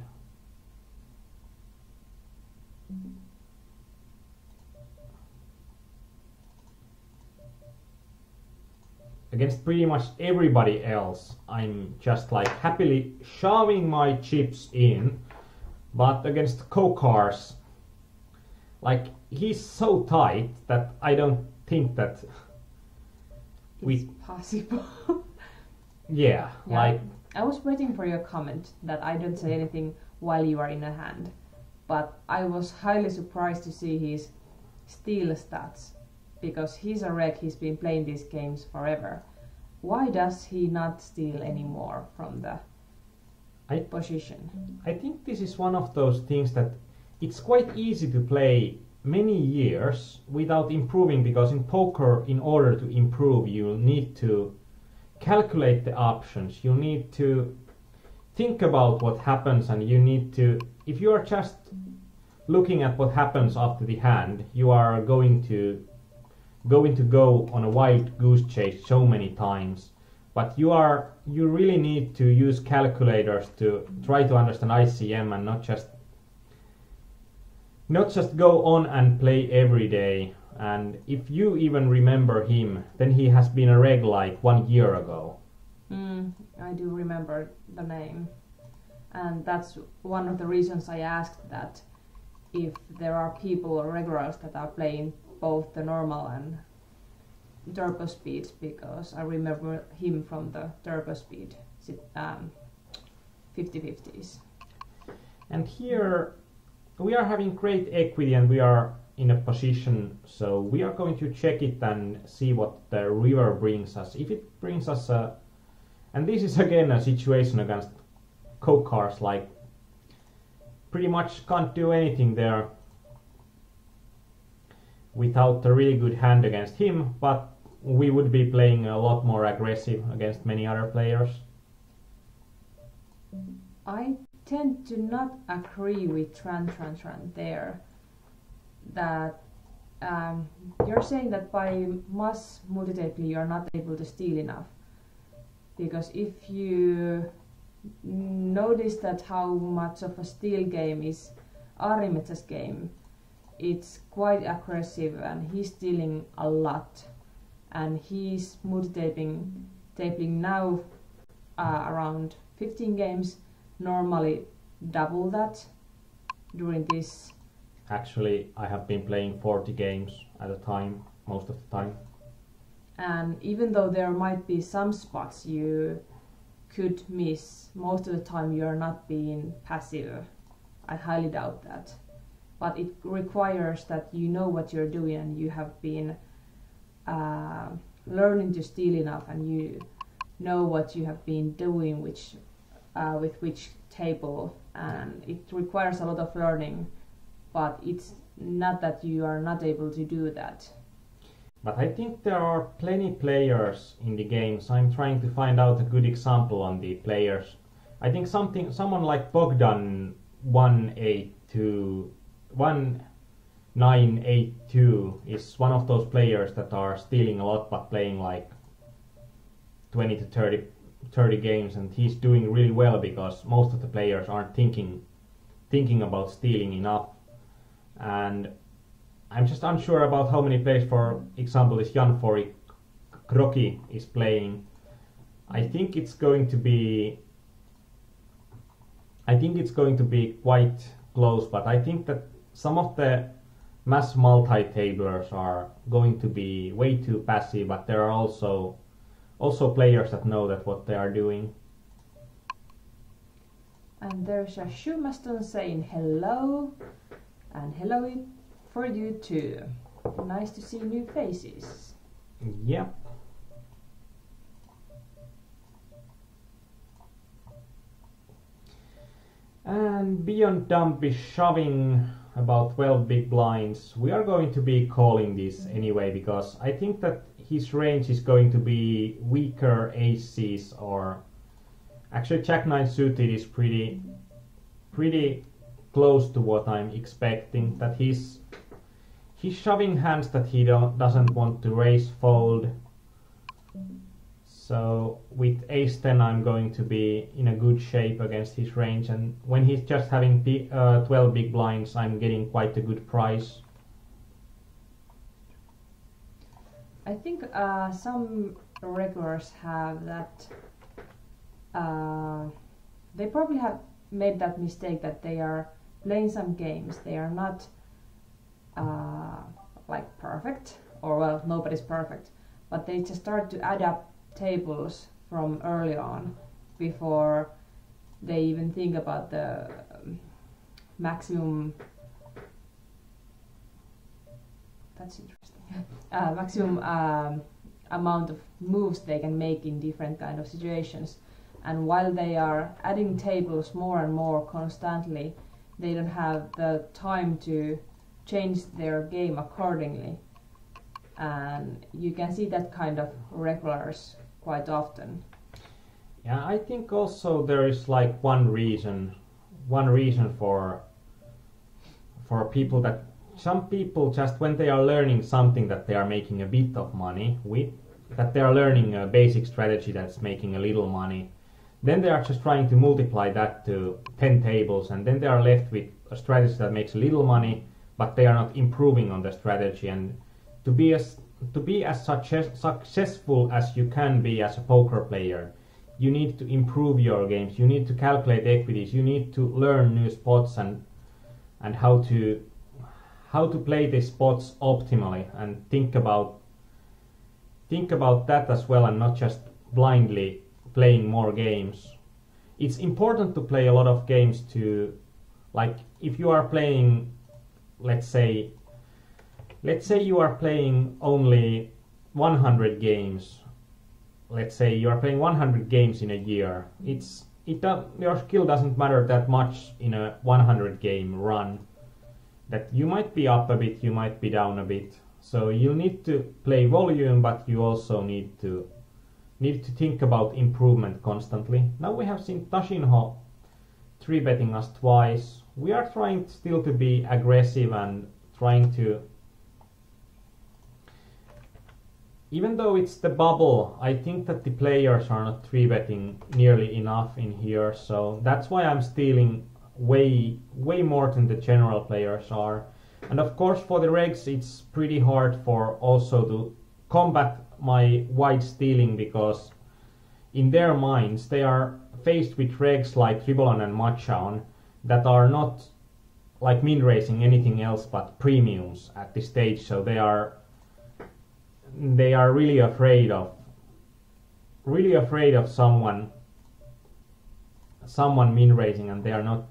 Against pretty much everybody else, I'm just like happily shoving my chips in, but against Kokars, like, he's so tight that I don't think that it's possible. Yeah, like... I was waiting for your comment that I don't say anything while you are in a hand, but I was highly surprised to see his steal stats, because he's a wreck, he's been playing these games forever. Why does he not steal anymore from the position? I think this is one of those things that it's quite easy to play many years without improving, because in poker, in order to improve, you need to calculate the options, you need to think about what happens, and you need to, if you are just looking at what happens after the hand, you are going to go on a wild goose chase so many times. But you really need to use calculators to try to understand ICM and not just not just go on and play every day. And if you even remember him, then he has been a reg like 1 year ago. I do remember the name, and that's one of the reasons I asked that if there are people or regulars that are playing both the normal and turbo speeds, because I remember him from the turbo speed 50/50s. And here we are having great equity and we are in a position, so we are going to check it and see what the river brings us. If it brings us a, and this is again a situation against coke cars, like pretty much can't do anything there without a really good hand against him, but we would be playing a lot more aggressive against many other players. I tend to not agree with Tran there. That you're saying that by mass multitaping you're not able to steal enough. Because if you notice that how much of a steal game is Aarnimetsa's game, it's quite aggressive and he's stealing a lot. And he's multitaping now around 15 games, normally double that during this. Actually, I have been playing 40 games at a time, most of the time. And even though there might be some spots you could miss, most of the time you're not being passive. I highly doubt that. But it requires that you know what you're doing and you have been learning to steal enough and you know what you have been doing with which table, and it requires a lot of learning, but it's not that you are not able to do that. But I think there are plenty players in the games. I'm trying to find out a good example on the players. I think someone like Bogdan 1982 is one of those players that are stealing a lot but playing like 20 to 30 games, and he's doing really well because most of the players aren't thinking about stealing enough. And I'm just unsure about how many players, for example, this Jan-Fori Kroki is playing. I think it's going to be quite close, but I think that some of the mass multi-tablers are going to be way too passive, but there are also players that know that what they are doing. And there's a Shumaston saying hello, and hello for you too. Nice to see new faces. Yeah. And Beyond Dump is shoving about 12 big blinds. We are going to be calling this anyway because I think that his range is going to be weaker aces, or actually Jack 9 suited is pretty close to what I'm expecting. That he's shoving hands that he doesn't want to raise fold. So with ace 10 I'm going to be in a good shape against his range, and when he's just having 12 big blinds I'm getting quite a good price. I think some regulars have that, they probably have made that mistake that they are playing some games, they are not like perfect, or well, nobody's perfect, but they just start to add up tables from early on before they even think about the maximum, that's interesting, maximum amount of moves they can make in different kind of situations. And while they are adding tables more and more constantly, they don't have the time to change their game accordingly. And you can see that kind of regulars quite often. Yeah, I think also there is like one reason for people, that some people just when they are learning something that they are making a bit of money with, that they are learning a basic strategy that's making a little money, then they are just trying to multiply that to 10 tables, and then they are left with a strategy that makes a little money but they are not improving on the strategy. And to be as successful as you can be as a poker player, you need to improve your games. You need to calculate equities. You need to learn new spots and how to play the spots optimally, and think about that as well, and not just blindly playing more games. It's important to play a lot of games to, like, if you are playing, let's say you are playing only 100 games. Let's say you are playing 100 games in a year. Your skill doesn't matter that much in a 100 game run. That you might be up a bit, you might be down a bit. So you need to play volume, but you also need to think about improvement constantly. Now we have seen Tashinho 3-betting us twice. We are trying still to be aggressive and trying to, even though it's the bubble, I think that the players are not 3-betting nearly enough in here, so that's why I'm stealing way more than the general players are. And of course for the regs it's pretty hard for also to combat my wide stealing, because in their minds they are faced with regs like Tribolon and Machaon that are not like min raising anything else but premiums at this stage, so they are really afraid of someone min raising, and they are not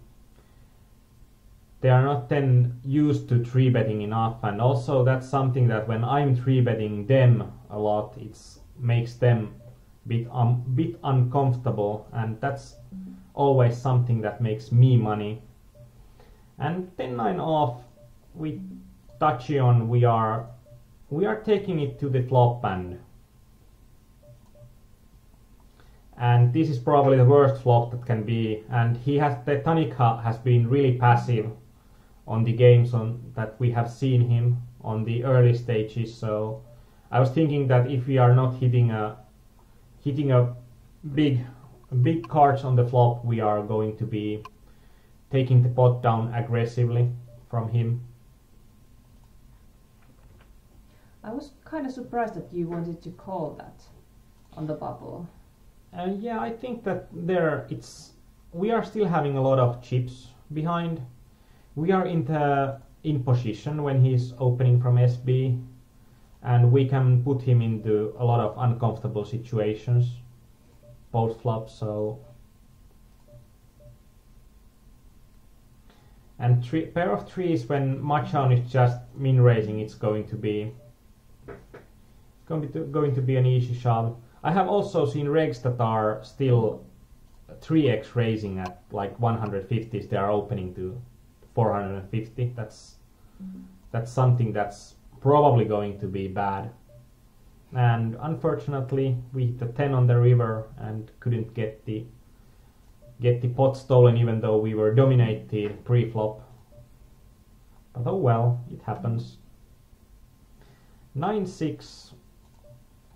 then used to 3-betting enough. And also that's something that when I'm 3-betting them a lot, it makes them bit uncomfortable, and that's always something that makes me money. And 10-9 off with Tachion, we are taking it to the flop, and this is probably the worst flop that can be. And the Tanikha has been really passive on the games that we have seen him on the early stages. So I was thinking that if we are not hitting a big cards on the flop, we are going to be taking the pot down aggressively from him. I was kind of surprised that you wanted to call that on the bubble. Yeah, I think that we are still having a lot of chips behind. We are in position when he's opening from SB, and we can put him into a lot of uncomfortable situations post flop. So, and pair of threes when Machaon is just min raising, it's going to be an easy shove. I have also seen regs that are still 3x raising at like 150s. They are opening to 450. That's something that's probably going to be bad. And unfortunately, we hit the 10 on the river and couldn't get the pot stolen, even though we were dominated pre-flop. But oh well, it happens. 9-6.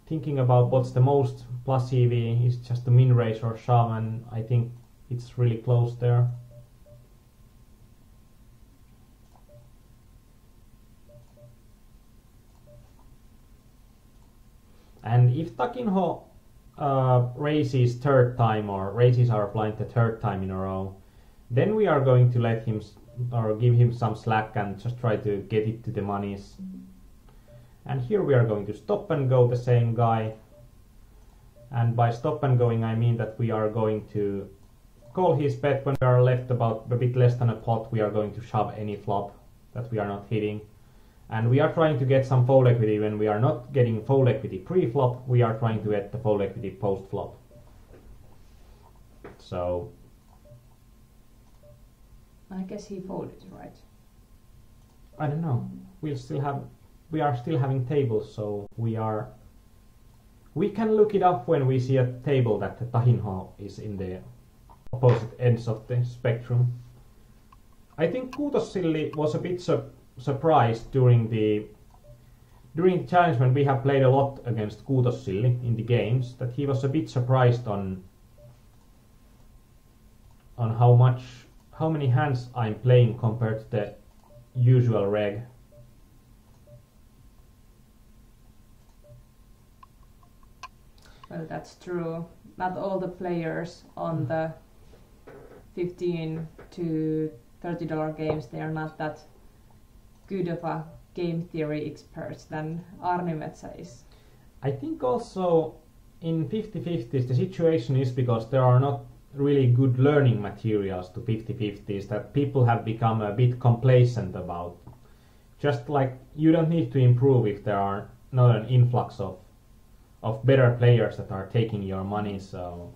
Thinking about what's the most plus EV is just a min raise or shove, and I think it's really close there. And if Takinho raises third time, or raises our blind the third time in a row, then we are going to let him or give him some slack and just try to get it to the monies. And here we are going to stop and go the same guy. And by stop and going I mean that we are going to call his bet when we are left about a bit less than a pot. We are going to shove any flop that we are not hitting. And we are trying to get some fold equity. When we are not getting fold equity pre-flop, we are trying to get the fold equity post-flop. So I guess he folded, right? I don't know. We are still having tables, so we can look it up when we see a table that the Tahinho is in the opposite ends of the spectrum. I think Kuutossilli was a bit surprised during the challenge when we have played a lot against Kuutossilli in the games, that he was a bit surprised on how many hands I'm playing compared to the usual reg. Well, that's true. Not all the players on the 15 to $30 games, they are not that good of a game theory experts than Aarnimetsa is. I think also in 50/50s the situation is because there are not really good learning materials to 50/50s that people have become a bit complacent about. Just like you don't need to improve if there are not an influx of better players that are taking your money, so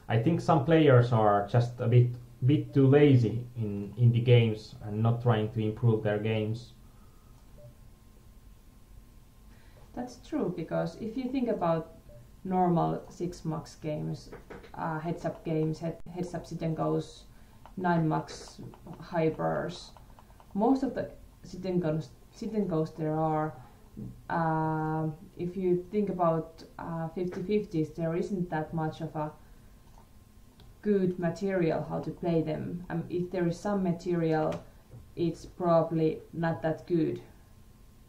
I think some players are just a bit too lazy in the games and not trying to improve their games. That's true, because if you think about normal 6-max games, heads-up games, heads-up sit and goes, 9-max hypers, most of the sit and goes there are, if you think about 50/50s, there isn't that much of a good material how to play them. If there is some material, it's probably not that good.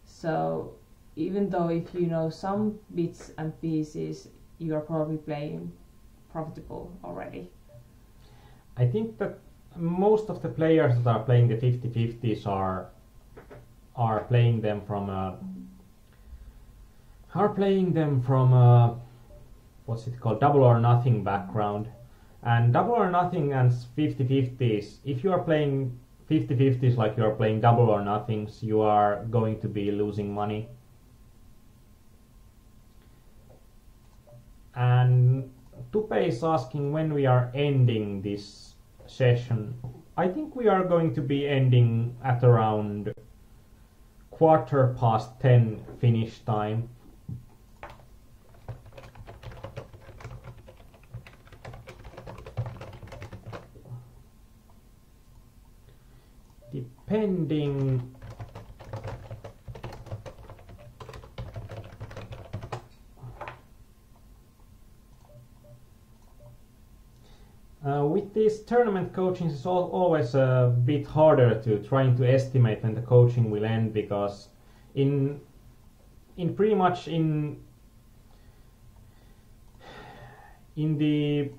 So even though if you know some bits and pieces, you are probably playing profitable already. I think that most of the players that are playing the 50/50s are playing them from what's it called, double or nothing background. And double or nothing and 50/50s, if you are playing 50/50s like you are playing double or nothings, you are going to be losing money. And Tupe is asking when we are ending this session. I think we are going to be ending at around 10:15 Finnish time. Depending with these tournament coachings, it's always a bit harder to trying to estimate when the coaching will end, because in pretty much in the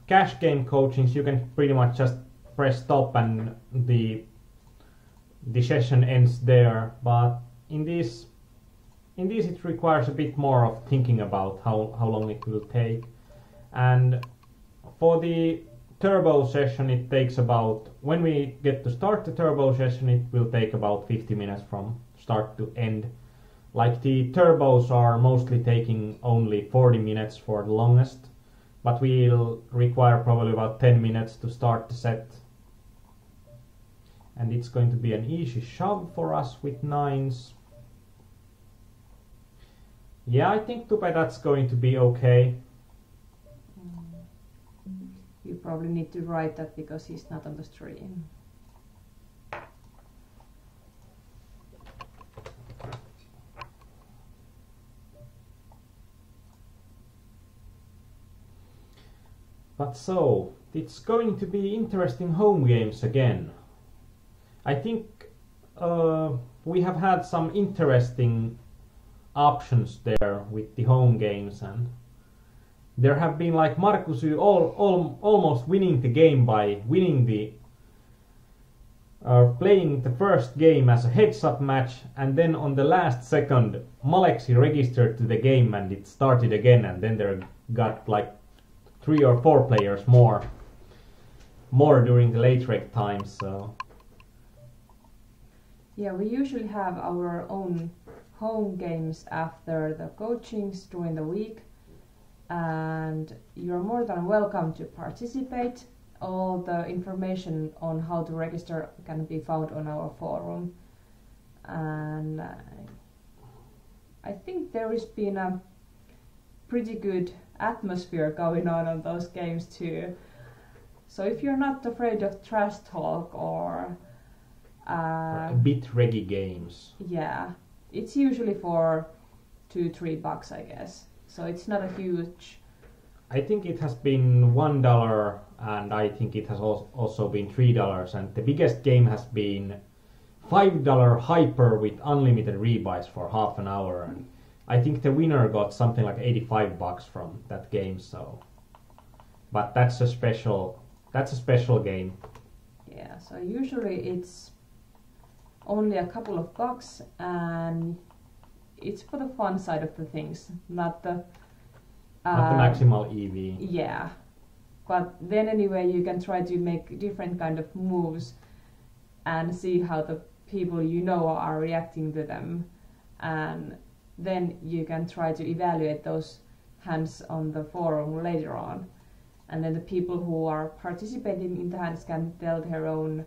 cash game coachings you can pretty much just press stop and the session ends there, but in these it requires a bit more of thinking about how long it will take. And for the turbo session, it takes about, when we get to start the turbo session, it will take about 50 minutes from start to end. Like the turbos are mostly taking only 40 minutes for the longest, but we'll require probably about 10 minutes to start the set. And it's going to be an easy shove for us with 9s. Yeah, I think Tupe that's going to be okay. You probably need to write that because he's not on the stream. But so, it's going to be interesting home games again. I think we have had some interesting options there with the home games, and there have been like Markus almost winning the game by winning the playing the first game as a heads-up match, and then on the last second Maleksi registered to the game and it started again, and then there got like 3 or 4 players more during the late reg time. So yeah, we usually have our own home games after the coachings during the week, and you're more than welcome to participate. All the information on how to register can be found on our forum, and I think there has been a pretty good atmosphere going on those games too. So if you're not afraid of trash talk or a bit reggy games, yeah, it's usually for $2-3, I guess. So it's not a huge. I think it has been $1, and I think it has also been $3, and the biggest game has been $5 hyper with unlimited rebuys for half an hour, and I think the winner got something like $85 from that game. So, but that's a special game. Yeah, so usually it's only a couple of bucks, and it's for the fun side of the things, not the maximal EV. Yeah, but then anyway you can try to make different kind of moves and see how the people you know are reacting to them, and then you can try to evaluate those hands on the forum later on, and then the people who are participating in the hands can tell their own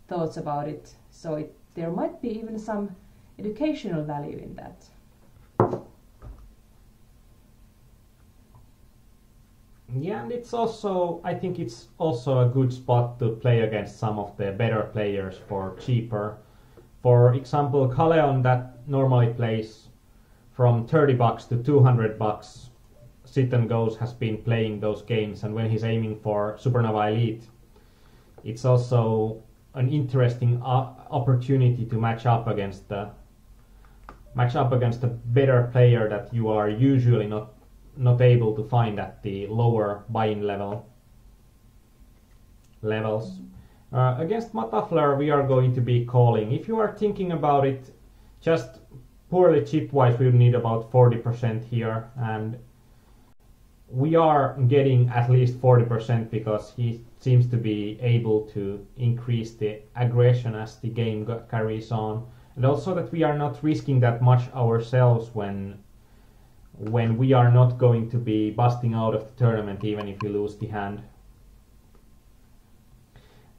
thoughts about it, so there might be even some educational value in that. Yeah, and I think it's also a good spot to play against some of the better players for cheaper. For example, Kaleon, that normally plays from $30 to $200, sit and goes, has been playing those games, and when he's aiming for Supernova Elite, it's also an interesting opportunity to match up against a better player that you are usually not able to find at the lower buy-in levels. Against Matafler we are going to be calling. If you are thinking about it, just purely chip-wise we need about 40% here, and we are getting at least 40% because he seems to be able to increase the aggression as the game carries on, and also that we are not risking that much ourselves when we are not going to be busting out of the tournament even if we lose the hand.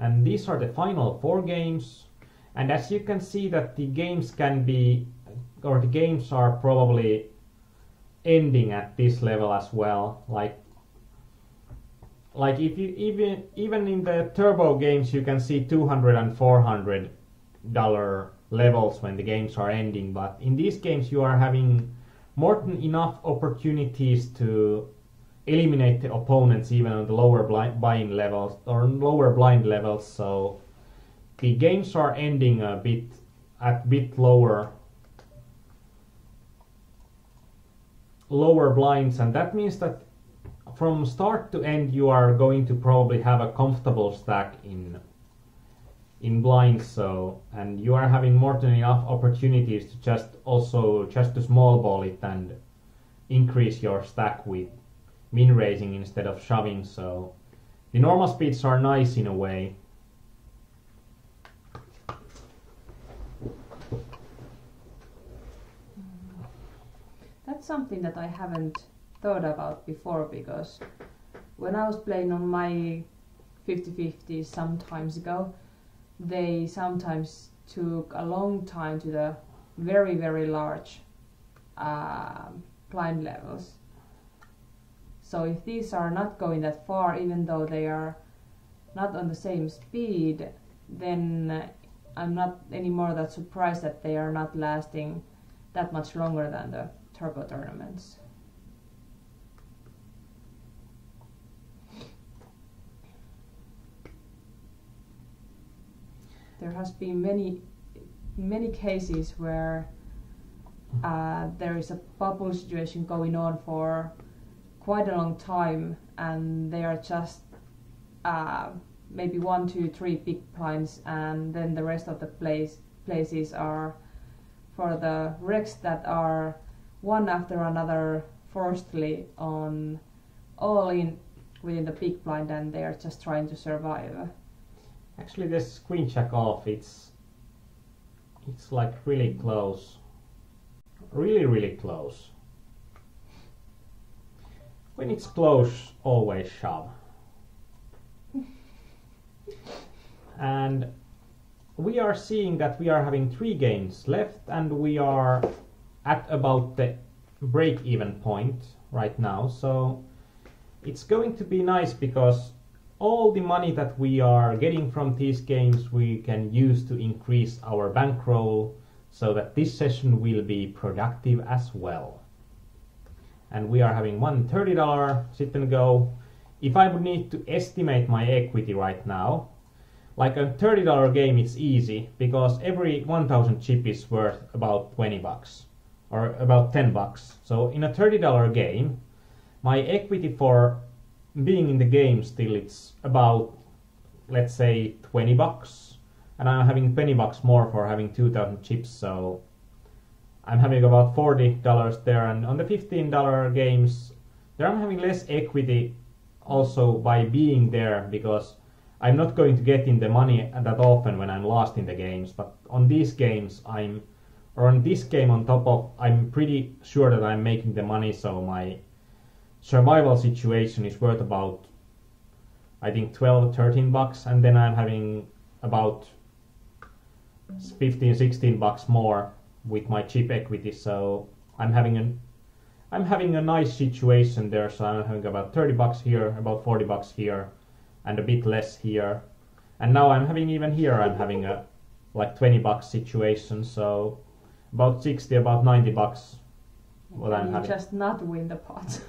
And these are the final 4 games, and as you can see that the games are probably ending at this level as well. Like if you even in the turbo games you can see $200 and $400 levels when the games are ending, but in these games you are having more than enough opportunities to eliminate the opponents even on the lower buy-in levels or lower blind levels, so the games are ending at bit lower blinds, and that means that from start to end you are going to probably have a comfortable stack in blinds, so, and you are having more than enough opportunities to just to small ball it and increase your stack with min raising instead of shoving, so the normal speeds are nice in a way. That's something that I haven't thought about before, because when I was playing on my 50/50 some times ago, they sometimes took a long time to the very, very large blind levels. So if these are not going that far, even though they are not on the same speed, then I'm not anymore that surprised that they are not lasting that much longer than the turbo tournaments. There has been many cases where there is a bubble situation going on for quite a long time, and they are just maybe 1, 2, 3 big blinds, and then the rest of the places are for the wrecks that are one after another forcedly on all in within the big blind, and they are just trying to survive. Actually, this screen check off, it's like really close, really close. When it's close, always shove. And we are seeing that we are having 3 games left, and we are at about the break-even point right now, so it's going to be nice because all the money that we are getting from these games we can use to increase our bankroll, so that this session will be productive as well. And we are having one $30 sit and go. If I would need to estimate my equity right now, like a $30 game, it's easy because every 1,000 chip is worth about $20 or about $10. So in a $30 game, my equity for being in the game still it's about, let's say, $20, and I'm having $20 more for having 2,000 chips. So I'm having about $40 there, and on the $15 games, there I'm having less equity also by being there because I'm not going to get in the money that often when I'm lost in the games, but on these games on this game on top of, I'm pretty sure that I'm making the money, so my survival situation is worth about, I think, $12-13, and then I'm having about $15-16 more with my chip equity, so I'm having a nice situation there. So I'm having about $30 here, about $40 here, and a bit less here. And now I'm having, even here I'm having a like $20 situation, so about 60, about $90 what I'm having. You just not win the pot.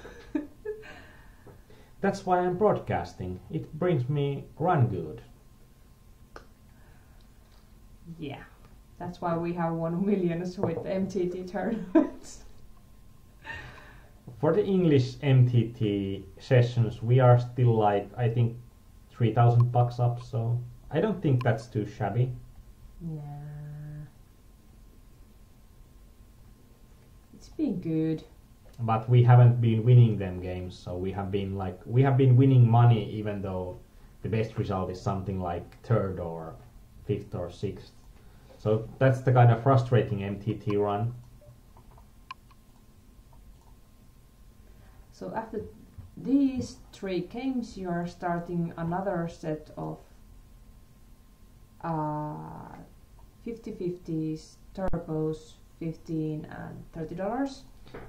That's why I'm broadcasting. It brings me run good. Yeah, that's why we have won millions with MTT tournaments. For the English MTT sessions, we are still like, I think, $3,000 up, so I don't think that's too shabby. Yeah. It's been good. But we haven't been winning them games, so we have been winning money even though the best result is something like 3rd or 5th or 6th. So that's the kind of frustrating MTT run. So after these 3 games, you are starting another set of 50/50s, turbos, $15 and $30.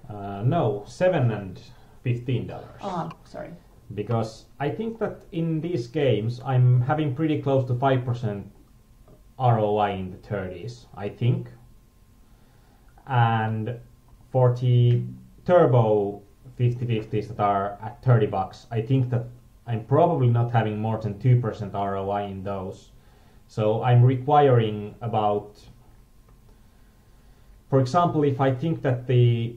No, $7 and $15. Sorry. Because I think that in these games I'm having pretty close to 5% ROI in the 30s, I think. And for the turbo 50/50s that are at $30, I think that I'm probably not having more than 2% ROI in those. So I'm requiring about, for example, if I think that the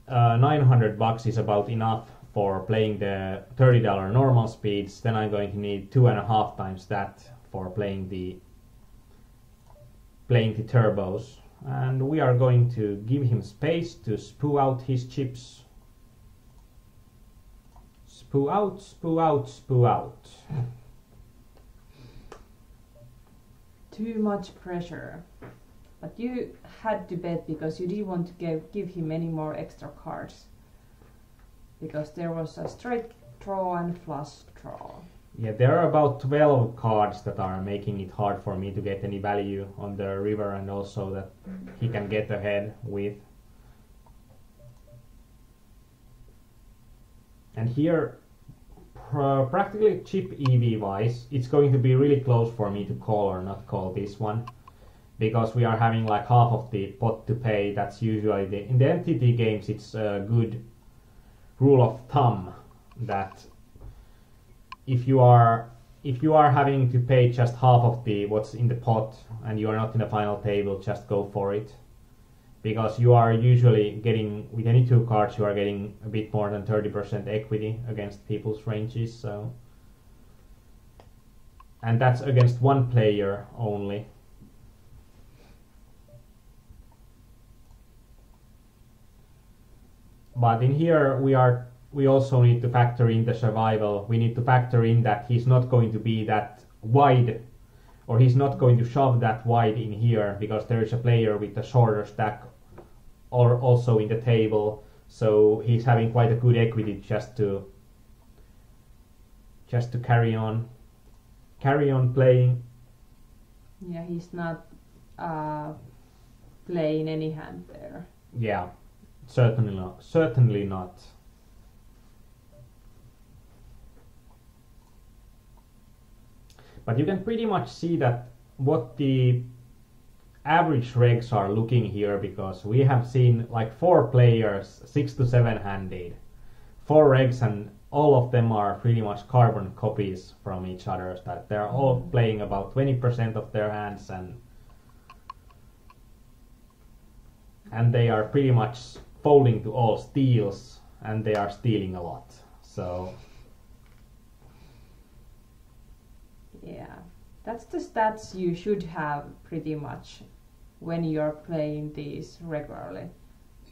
$900 is about enough for playing the $30 normal speeds, then I'm going to need 2.5 times that for playing the turbos. And we are going to give him space to spew out his chips. Spew out, spew out, spew out. Too much pressure. But you had to bet because you didn't want to give him any more extra cards. Because there was a straight draw and flush draw. Yeah, there are about 12 cards that are making it hard for me to get any value on the river, and also that he can get ahead with. And here, practically chip EV wise, it's going to be really close for me to call or not call this one, because we are having like half of the pot to pay. That's usually in the MTT games, it's a good rule of thumb that if you are having to pay just half of the what's in the pot and you are not in the final table, just go for it, because you are usually getting, with any 2 cards, you are getting a bit more than 30% equity against people's ranges. So, and that's against 1 player only. But in here we also need to factor in the survival. We need to factor in that he's not going to be that wide, or he's not going to shove that wide in here, because there is a player with a shorter stack or also in the table. So he's having quite a good equity just to carry on playing. Yeah, he's not playing any hand there. Yeah, certainly not. But you can pretty much see that what the average regs are looking here, because we have seen like 4 players 6 to 7 handed, 4 regs, and all of them are pretty much carbon copies from each other, that they're all playing about 20% of their hands, and they are pretty much folding to all steals, and they are stealing a lot. So yeah, that's the stats you should have pretty much when you're playing these regularly.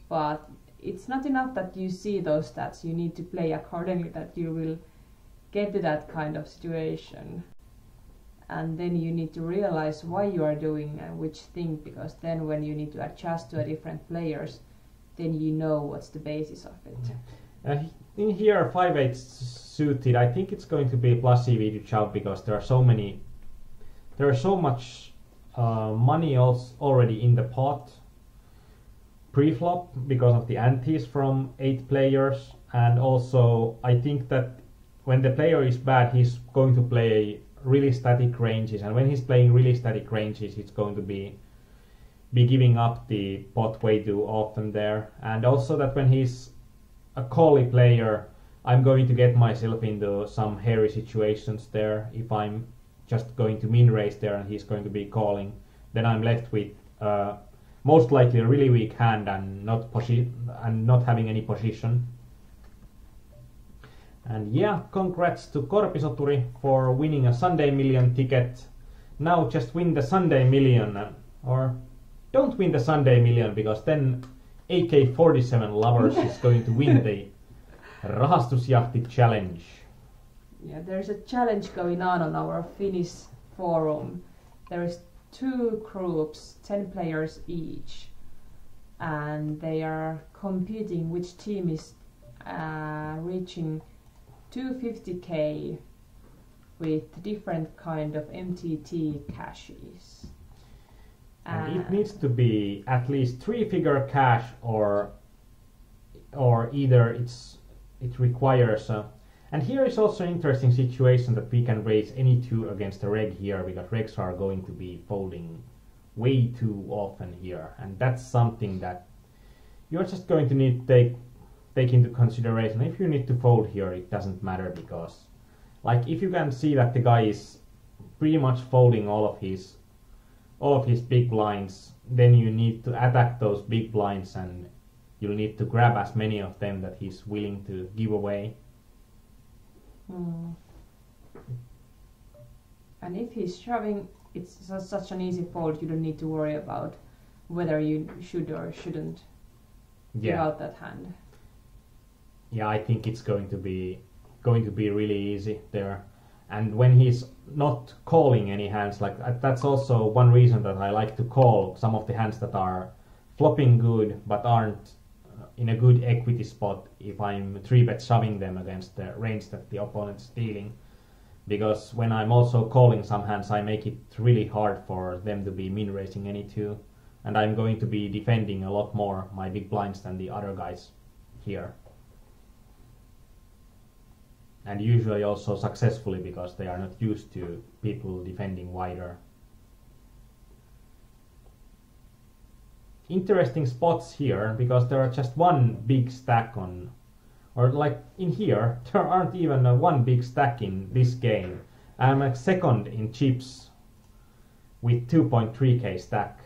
But it's not enough that you see those stats, you need to play accordingly that you will get to that kind of situation. And then you need to realize why you are doing which thing, because then when you need to adjust to a different players, then you know what's the basis of it. In here 5-8 suited, I think it's going to be plus EV to shove, because there are so much money already in the pot pre-flop because of the antes from 8 players, and also I think that when the player is bad, he's going to play really static ranges, and when he's playing really static ranges, he's going to be giving up the pot way too often there. And also that when he's a cally player, I'm going to get myself into some hairy situations there. If I'm just going to min raise there and he's going to be calling, then I'm left with most likely a really weak hand and not having any position. And yeah, congrats to Korpisoturi for winning a Sunday Million ticket. Now just win the Sunday Million, or don't win the Sunday Million, because then AK-47 Lovers is going to win the Rahastusjahti challenge. Yeah, there's a challenge going on our Finnish forum. There is 2 groups, 10 players each, and they are competing which team is reaching 250k with different kind of MTT caches. And it needs to be at least 3-figure cash, or either it requires and here is also an interesting situation that we can raise any 2 against a reg here, because regs are going to be folding way too often here, and that's something that you're just going to need to take into consideration. If you need to fold here, it doesn't matter, because like if you can see that the guy is pretty much folding all of his big blinds, then you need to attack those big blinds, and you'll need to grab as many of them that he's willing to give away. And if he's shoving, it's such an easy fold, you don't need to worry about whether you should or shouldn't give out that hand. Yeah, I think it's going to be really easy there. And when he's not calling any hands, like that's also one reason that I like to call some of the hands that are flopping good but aren't in a good equity spot if I'm 3-bet shoving them against the range that the opponent's stealing. Because when I'm also calling some hands, I make it really hard for them to be min raising any 2, and I'm going to be defending a lot more my big blinds than the other guys here. And usually also successfully, because they are not used to people defending wider. Interesting spots here, because there are just one big stack on, or like in here, there aren't even one big stack in this game. I'm like second in chips with 2.3k stack.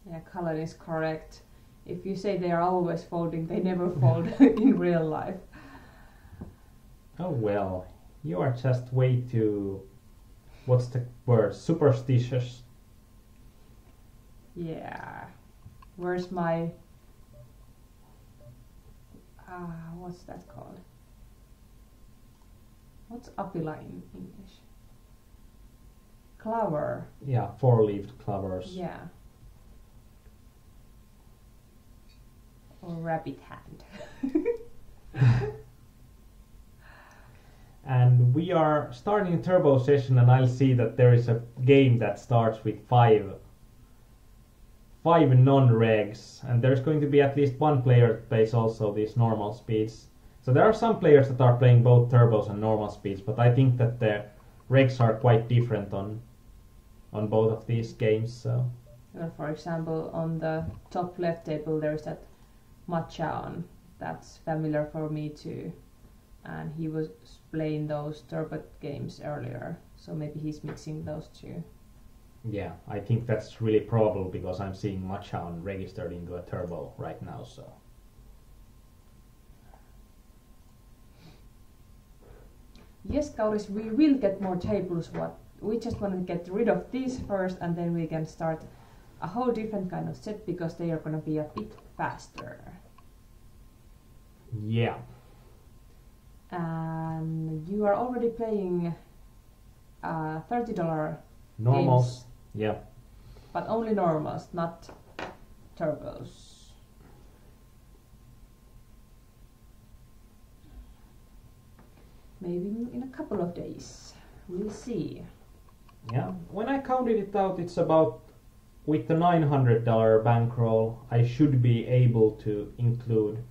Yeah, Cullen is correct. If you say they are always folding, they never fold in real life. Oh well, you are just way too, what's the word, superstitious. Yeah. Where's my... what's that called? What's apila in English? Clover. Yeah, 4-leaved clovers. Yeah. Or rabbit hand. And we are starting a turbo session, and I'll see that there is a game that starts with 5 non-regs, and there's going to be at least one player that plays also these normal speeds. So there are some players that are playing both turbos and normal speeds, but I think that the regs are quite different on both of these games. So, well, for example, on the top left table there's that matcha on. That's familiar for me too. and he was playing those turbo games earlier, so maybe he's mixing those two. Yeah, I think that's really probable because I'm seeing Machan registered into a turbo right now, so. Yes, Kauris, we will get more tables. We just want to get rid of these first, and then we can start a whole different kind of set because they are going to be a bit faster. Yeah. And you are already playing $30 Normals. games, Yeah. but only normals, not turbos. Maybe in a couple of days. We'll see. Yeah. When I counted it out, it's about, with the $900 bankroll, I should be able to include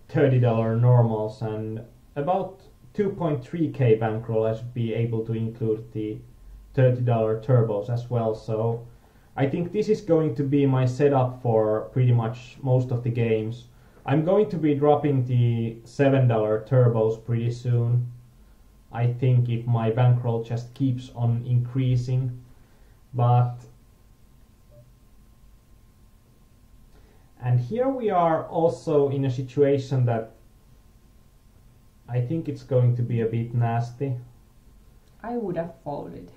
$30 normals, and about 2.3k bankroll I should be able to include the $30 turbos as well. So I think this is going to be my setup for pretty much most of the games. I'm going to be dropping the $7 turbos pretty soon. I think if my bankroll just keeps on increasing, but and here we are also in a situation that I think it's going to be a bit nasty. I would have folded.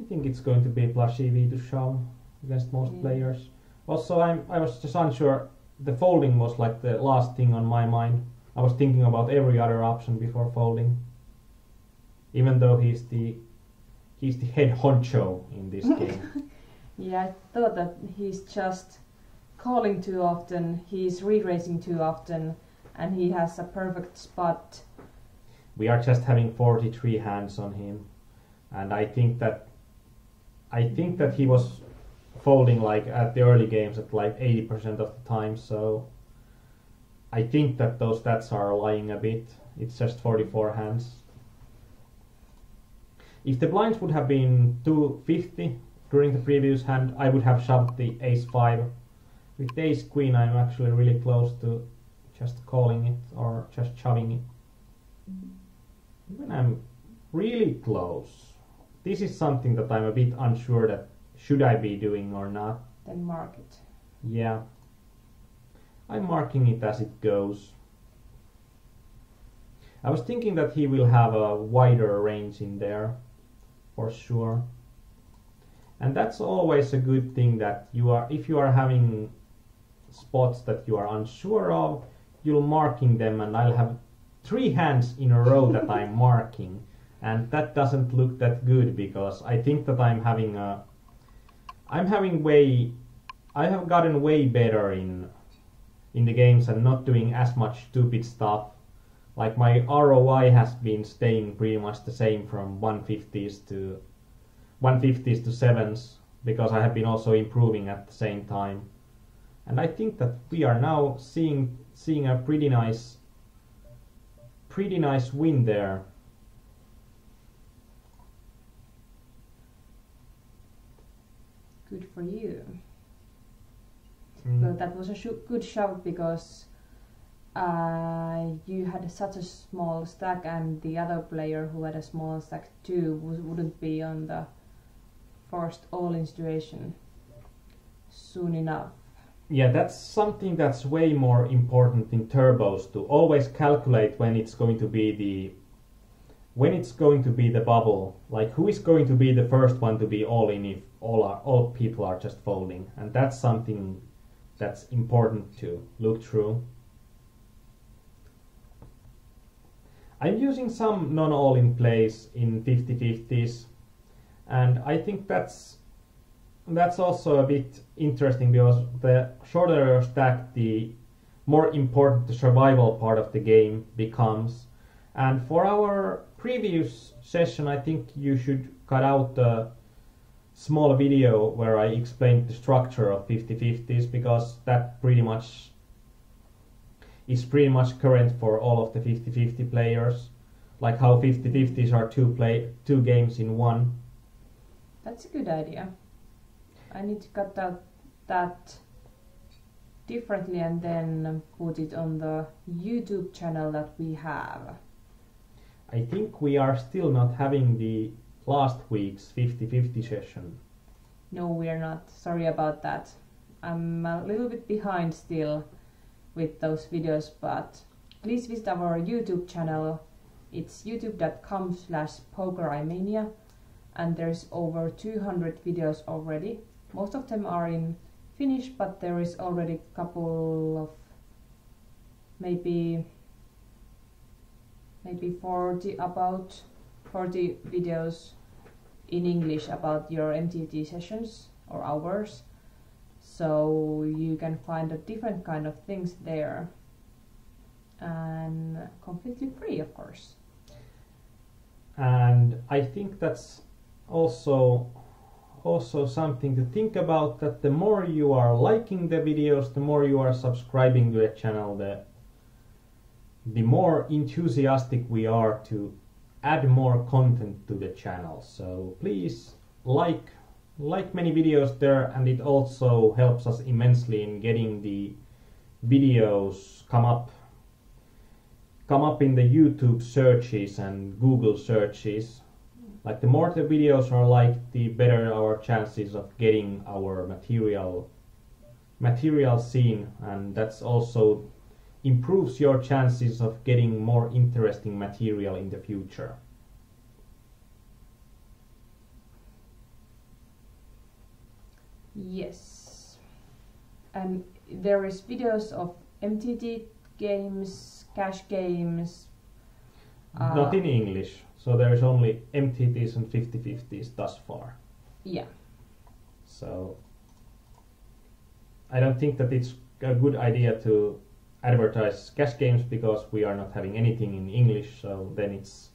I think it's going to be plus EV to shove against most players. Also, I was just unsure. The folding was like the last thing on my mind. I was thinking about every other option before folding. Even though he's the head honcho in this game. Yeah, I thought that he's just calling too often, he's re-raising too often, and he has a perfect spot. We are just having 43 hands on him, and I think that he was folding like at the early games at like 80% of the time, so I think that those stats are lying a bit. It's just 44 hands. If the blinds would have been 250 during the previous hand, I would have shoved the ace-5. With the ace-queen I'm actually really close to just calling it or just shoving it. When I'm really close, this is something that I'm a bit unsure that should I be doing or not. Then mark it. Yeah. I'm marking it as it goes. I was thinking that he will have a wider range in there, for sure. And that's always a good thing, that if you are having spots that you are unsure of, you'll marking them, and I'll have 3 hands in a row that I'm marking, and that doesn't look that good because I think that I have gotten way better in the games and not doing as much stupid stuff. Like my ROI has been staying pretty much the same from 150s to 7s because I have been also improving at the same time. And I think that we are now seeing a pretty nice win there. Good for you. Well, that was a good shout because you had such a small stack, and the other player who had a small stack too wouldn't be on the forced all-in situation soon enough. Yeah, that's something that's way more important in turbos, to always calculate when it's going to be the bubble. Like who is going to be the first one to be all in if all people are just folding, and that's something that's important to look through. I'm using some non-all-in plays in 50-50s, and I think that's also a bit interesting because the shorter your stack, the more important the survival part of the game becomes. And for our previous session, I think you should cut out a small video where I explained the structure of 50-50s, because that is pretty much current for all of the 50-50 players, like how 50-50s are two games in one. That's a good idea. I need to cut out that differently and then put it on the YouTube channel that we have. I think we are still not having the last week's 50-50 session. No, we are not. Sorry about that. I'm a little bit behind still with those videos, but please visit our YouTube channel. It's youtube.com/PokerArmenia, and there's over 200 videos already. Most of them are in Finnish, but there is already a couple of maybe 40 videos in English about your MTT sessions or hours. So you can find a different kind of things there, and completely free, of course. And I think that's also something to think about, that the more you are liking the videos, the more you are subscribing to the channel, the more enthusiastic we are to add more content to the channel. So please like many videos there, and it also helps us immensely in getting the videos come up in the YouTube searches and Google searches. Like, the more the videos are liked, the better our chances of getting our material seen, and that's also improves your chances of getting more interesting material in the future. Yes, and there is videos of MTT games, cash games. Not in English, so there is only MTTs and 50-50s thus far. Yeah. So I don't think that it's a good idea to advertise cash games because we are not having anything in English, so then it's...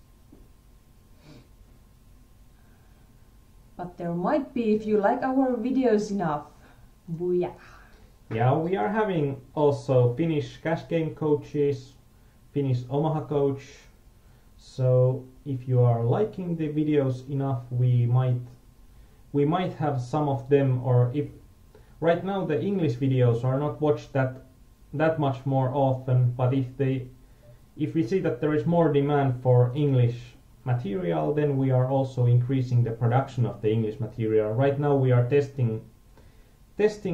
But there might be if you like our videos enough. Booyah! Yeah, we are having also Finnish cash game coaches, Finnish Omaha coach. So if you are liking the videos enough, we might have some of them. Or if right now the English videos are not watched that much more often, but if we see that there is more demand for English material, then we are also increasing the production of the English material. Right now we are testing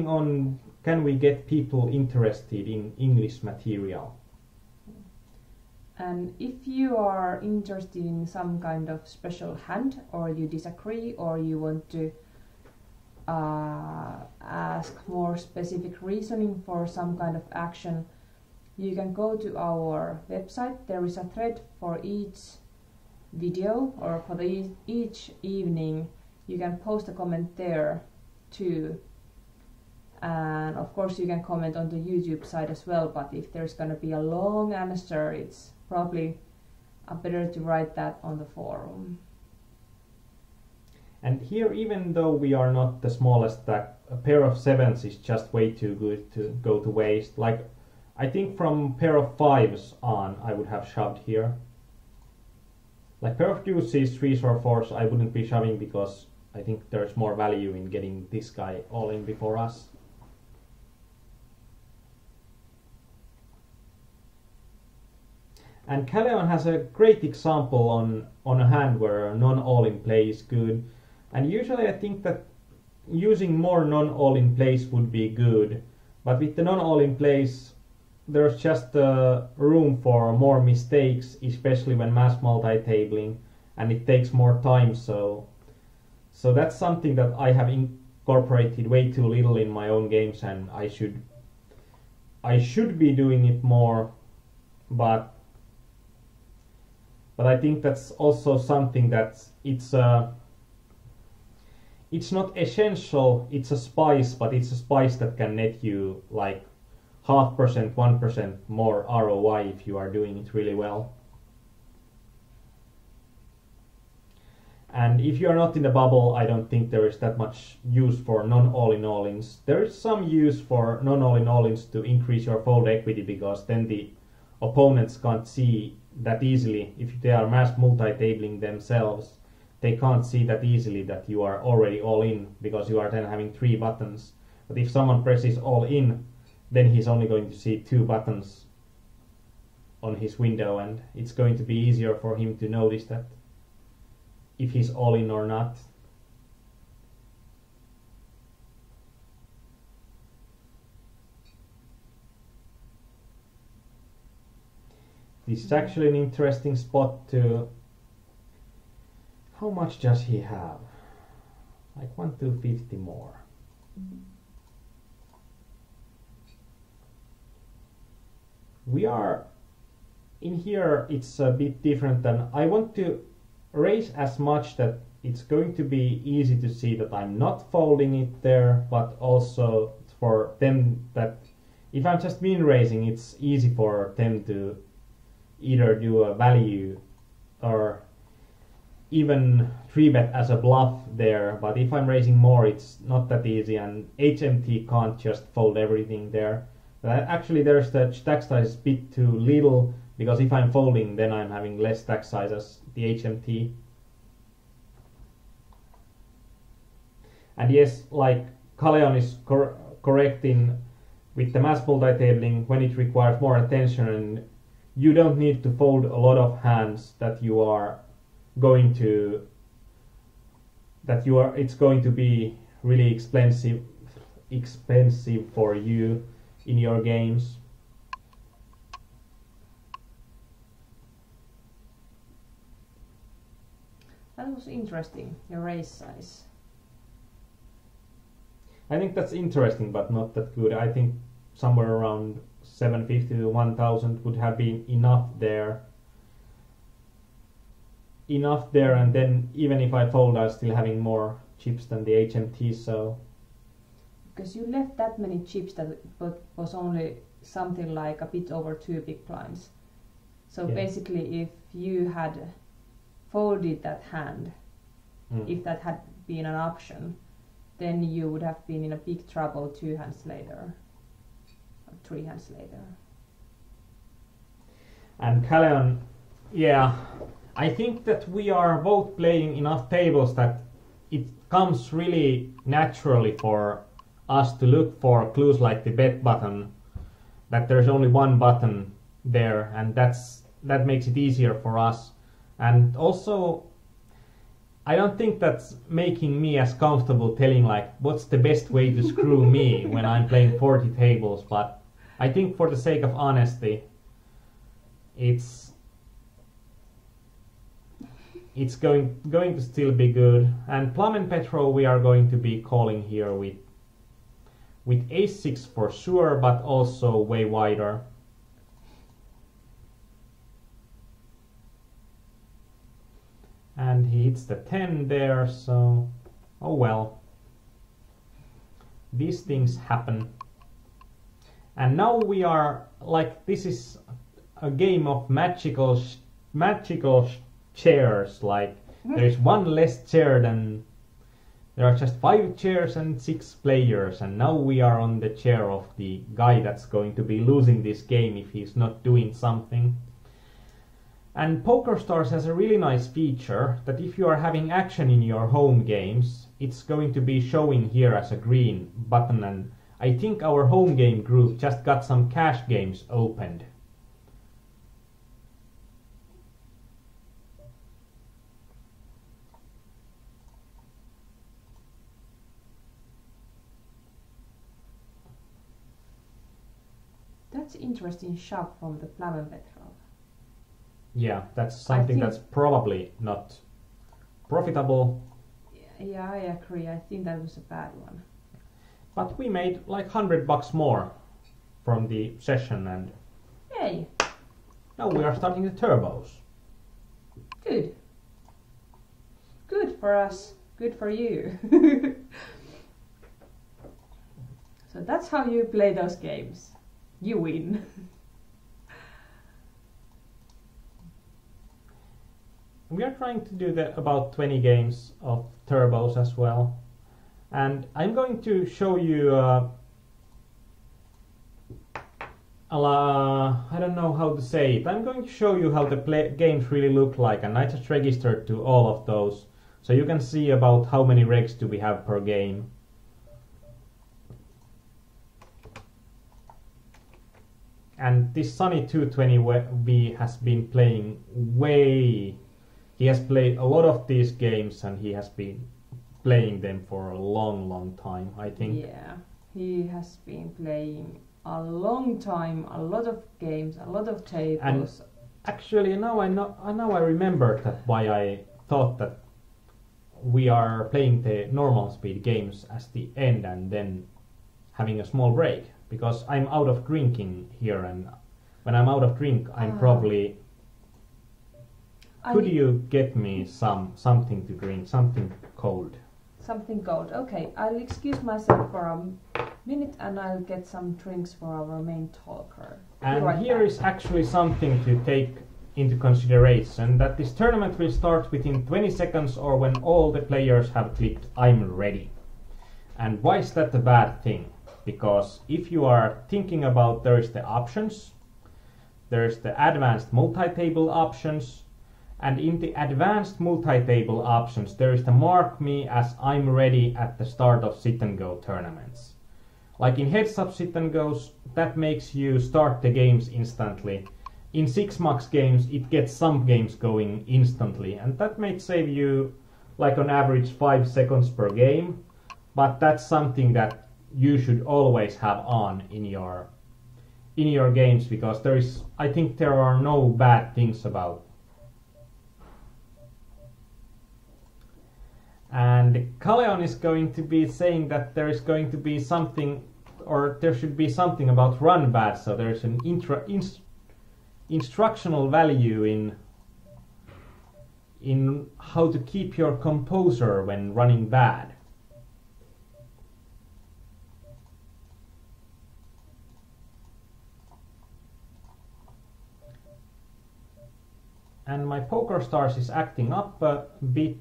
on, can we get people interested in English material. And if you are interested in some kind of special hand, or you disagree, or you want to ask more specific reasoning for some kind of action, you can go to our website. There is a thread for each video, or for each evening. You can post a comment there too, and of course you can comment on the YouTube side as well, but if there's gonna be a long answer, it's probably better to write that on the forum. And here, even though we are not the smallest stack, a pair of 7s is just way too good to go to waste. Like, I think from pair of 5s on I would have shoved here. Like, pair of deuces, 3s or 4s I wouldn't be shoving, because I think there's more value in getting this guy all in before us. And Caleon has a great example on a hand where a non-all-in play is good. And usually I think that using more non-all-in plays would be good. But with the non-all-in plays, there's just room for more mistakes, especially when mass multi-tabling, and it takes more time. So that's something that I have incorporated way too little in my own games, and I should be doing it more. But I think that's also something that it's not essential, it's a spice, but it's a spice that can net you like 0.5%, 1% more ROI if you are doing it really well. And if you are not in the bubble, I don't think there is that much use for non-all-in-all-ins. There is some use for non-all-in-all-ins to increase your fold equity, because then the opponents can't see that easily. If they are mass multi-tabling themselves, they can't see that easily that you are already all in, because you are then having 3 buttons. But if someone presses all in then he's only going to see 2 buttons on his window, and it's going to be easier for him to notice that if he's all in or not. This is actually an interesting spot to... How much does he have? Like 1, 2, 50 more. We are... In here it's a bit different than... I want to raise as much that it's going to be easy to see that I'm not folding it there, but also for them that if I'm just min raising, it's easy for them to either do a value or even 3-bet as a bluff there, but if I'm raising more it's not that easy, and HMT can't just fold everything there. But actually there's the stack size bit too little, because if I'm folding then I'm having less stack size as the HMT. And yes, like Kaleon is correct in with the mass multi-tabling when it requires more attention, and you don't need to fold a lot of hands that you are going to it's going to be really expensive for you in your games. That was interesting, your raise size. I think that's interesting, but not that good. I think somewhere around 750 to 1000 would have been enough there. And then even if I fold, I'm still having more chips than the HMT, so... Because you left that many chips that was only something like a bit over 2 big blinds. So yeah. Basically if you had folded that hand, if that had been an option, then you would have been in a big trouble 2 hands later, or 3 hands later. And Kaleon, yeah, I think that we are both playing enough tables that it comes really naturally for us to look for clues like the bet button, that there's only one button there, and that makes it easier for us. And also, I don't think that's making me as comfortable telling like what's the best way to screw me when I'm playing 40 tables, but I think for the sake of honesty, it's going to still be good. And Plum and Petro we are going to be calling here with Ace-6 for sure, but also way wider. And he hits the 10 there, so oh well. These things happen. And now we are like, this is a game of magical chairs. Like there's one less chair than there are just 5 chairs and 6 players, and now we are on the chair of the guy that's going to be losing this game if he's not doing something. And PokerStars has a really nice feature that if you are having action in your home games, it's going to be showing here as a green button, and I think our home game group just got some cash games opened. That's interesting shove from the Plum and Petro. Yeah, that's something that's probably not profitable. Yeah, I agree. I think that was a bad one. But we made like $100 more from the session, and Yay! now we are starting the turbos. Good. Good for us. Good for you. So that's how you play those games. You win. We are trying to do about 20 games of turbos as well, and I'm going to show you I don't know how to say it. I'm going to show you how the games really look like, and I just registered to all of those so you can see about how many regs do we have per game. and this Sunny 220V has been playing he has played a lot of these games, and he has been playing them for a long time, I think. Yeah, he has been playing a long time, a lot of games, a lot of tables. And actually, now I remember that why I thought that we are playing the normal speed games as the end and then having a small break, because I'm out of drinking here, and when I'm out of drink, I'm probably. Could you get me something to drink, something cold? Something cold. Okay, I'll excuse myself for a minute and I'll get some drinks for our main talker. And here is actually something to take into consideration, that this tournament will start within 20 seconds or when all the players have clicked I'm ready. And why is that a bad thing? Because if you are thinking about, there's the options, there's the advanced multi-table options, and in the advanced multi-table options there is the mark me as I'm ready at the start of sit and go tournaments. Like in heads up sit and goes, that makes you start the games instantly. In 6max games it gets some games going instantly, and that may save you like on average 5 seconds per game, but that's something that you should always have on in your games, because I think there are no bad things about. And Kaleon is going to be saying that there is going to be something, or there should be something about run bad, so there's an instructional value in how to keep your composure when running bad. And my PokerStars is acting up a bit,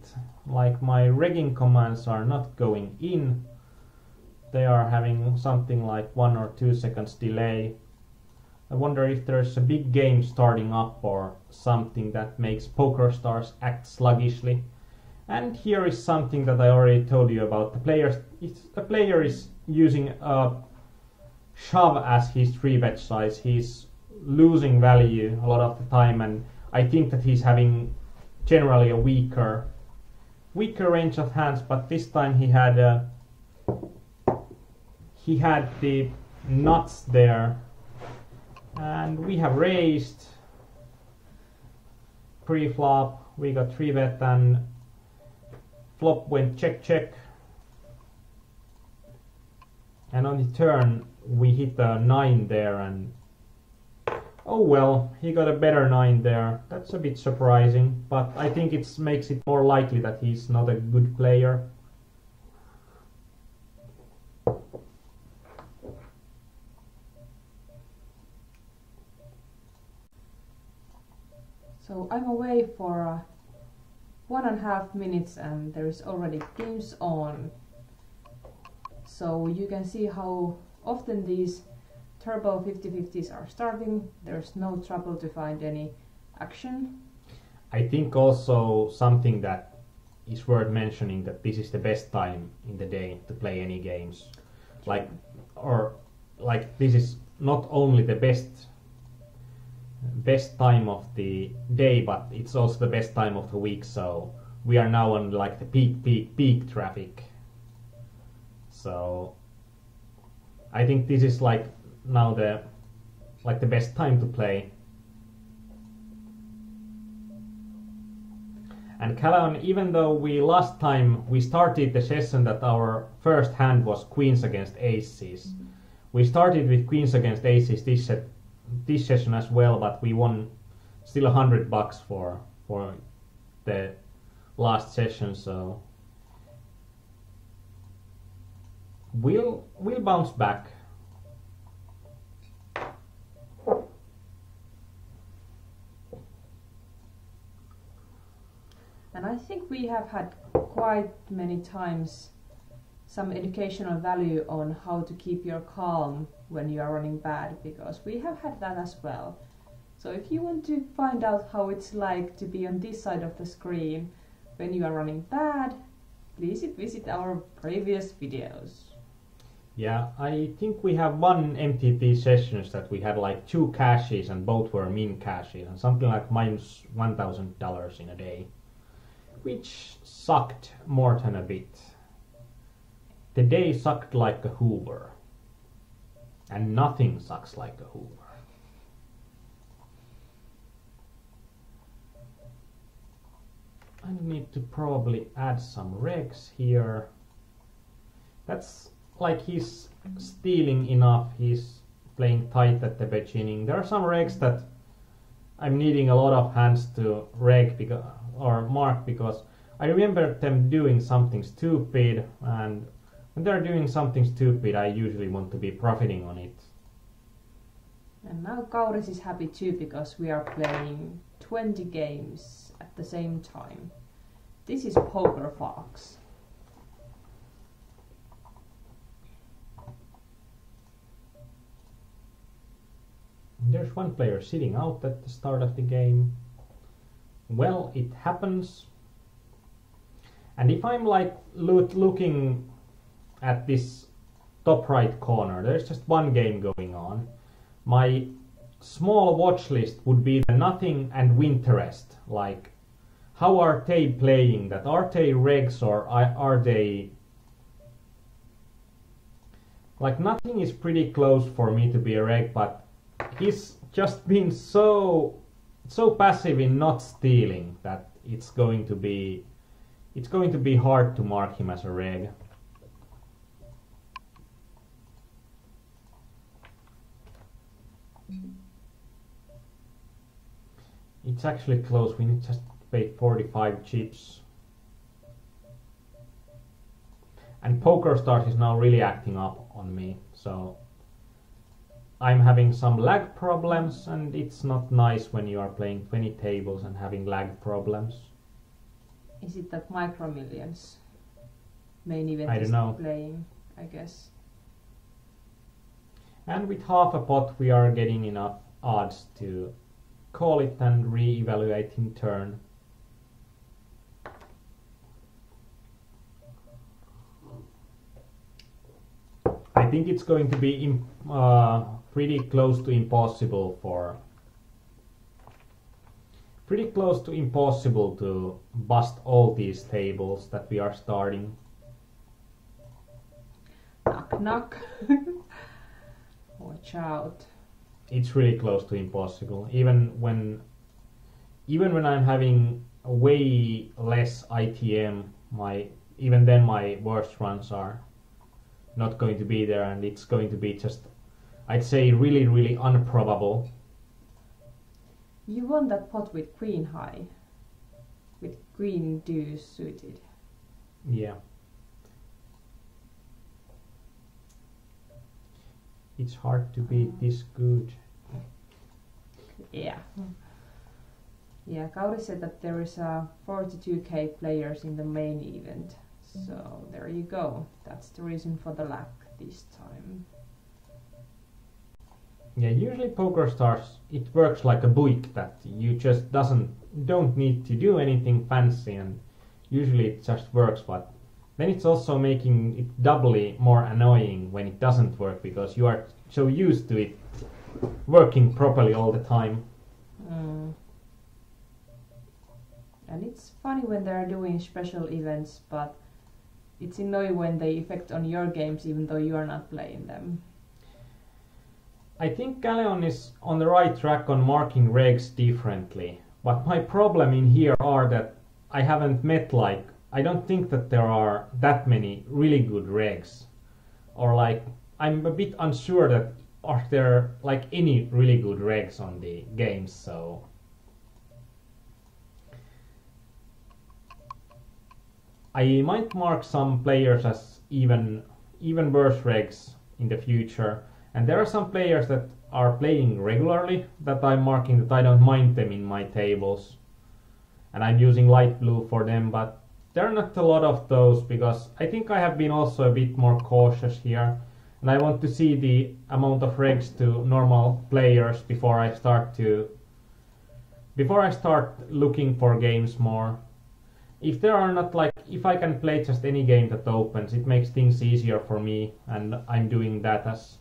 like my regging commands are not going in. They are having something like 1 or 2 seconds delay. I wonder if there's a big game starting up or something that makes PokerStars act sluggishly. And here is something that I already told you about. The player is using a shove as his 3-bet size. He's losing value a lot of the time, and I think that he's having generally a weaker range of hands, but this time he had the nuts there, and we have raised pre-flop. We got 3-bet and flop went check, and on the turn we hit a 9 there, and oh well, he got a better 9 there. That's a bit surprising, but I think it makes it more likely that he's not a good player. So I'm away for 1.5 minutes and there is already games on. So you can see how often these Turbo 50/50s are starting. There's no trouble to find any action. I think also something that is worth mentioning, that this is the best time in the day to play any games. This is not only the best time of the day, but it's also the best time of the week. So we are now on like the peak traffic. So I think this is like now the best time to play. And Callum, even though last time we started the session that our first hand was queens against aces, we started with queens against aces this session as well, but we won still $100 for the last session, so we'll bounce back. And I think we have had quite many times some educational value on how to keep your calm when you are running bad, because we have had that as well. So if you want to find out how it's like to be on this side of the screen when you are running bad, please visit our previous videos. Yeah, I think we have one MTT sessions that we had like 2 caches and both were min caches and something like minus $1,000 in a day, which sucked more than a bit. The day sucked like a Hoover, and nothing sucks like a Hoover. I need to probably add some regs here. That's like he's stealing enough, he's playing tight at the beginning. There are some regs that I'm needing a lot of hands to reg or mark because I remember them doing something stupid, and when they're doing something stupid I usually want to be profiting on it. And now Kauris is happy too because we are playing 20 games at the same time. This is Poker Fox. There's one player sitting out at the start of the game. Well, it happens. And if I'm like looking at this top right corner, there's just one game going on. My small watch list would be the Nothing and Winterest. Like, how are they playing that? Are they regs or are they... Like, Nothing is pretty close for me to be a reg, but he's just been so passive in not stealing that it's going to be hard to mark him as a reg. It's actually close. We need just pay 45 chips. And PokerStars is now really acting up on me, so I'm having some lag problems, and it's not nice when you are playing 20 tables and having lag problems. Is it that Micro Millions main event I is don't know. playing, I guess? And with half a pot we are getting enough odds to call it and re-evaluate in turn. I think it's going to be pretty close to impossible to bust all these tables that we are starting. Knock knock. Watch out. It's really close to impossible. Even when I'm having way less ITM, even then my worst runs are not going to be there, and it's going to be just, I'd say, really, really improbable. You won that pot with Queen High, with Queen Deuce suited. Yeah. It's hard to beat this good. Yeah. Yeah, Kauri said that there is 42k players in the main event. So there you go. That's the reason for the lag this time. Yeah, usually PokerStars, it works like a buick that you just don't need to do anything fancy, and usually it just works, but then it's also making it doubly more annoying when it doesn't work because you are so used to it working properly all the time. And it's funny when they're doing special events, but it's annoying when they affect on your games even though you are not playing them. I think Galeon is on the right track on marking regs differently, but my problem in here are that I haven't met, like, I don't think that there are that many really good regs, or like I'm a bit unsure that are there like any really good regs on the games, so I might mark some players as even worse regs in the future. And there are some players that are playing regularly that I'm marking that I don't mind them in my tables. And I'm using light blue for them, but there are not a lot of those because I think I have been also a bit more cautious here. And I want to see the amount of regs to normal players before I start looking for games more. If there are not like if I can play just any game that opens, it makes things easier for me, and I'm doing that as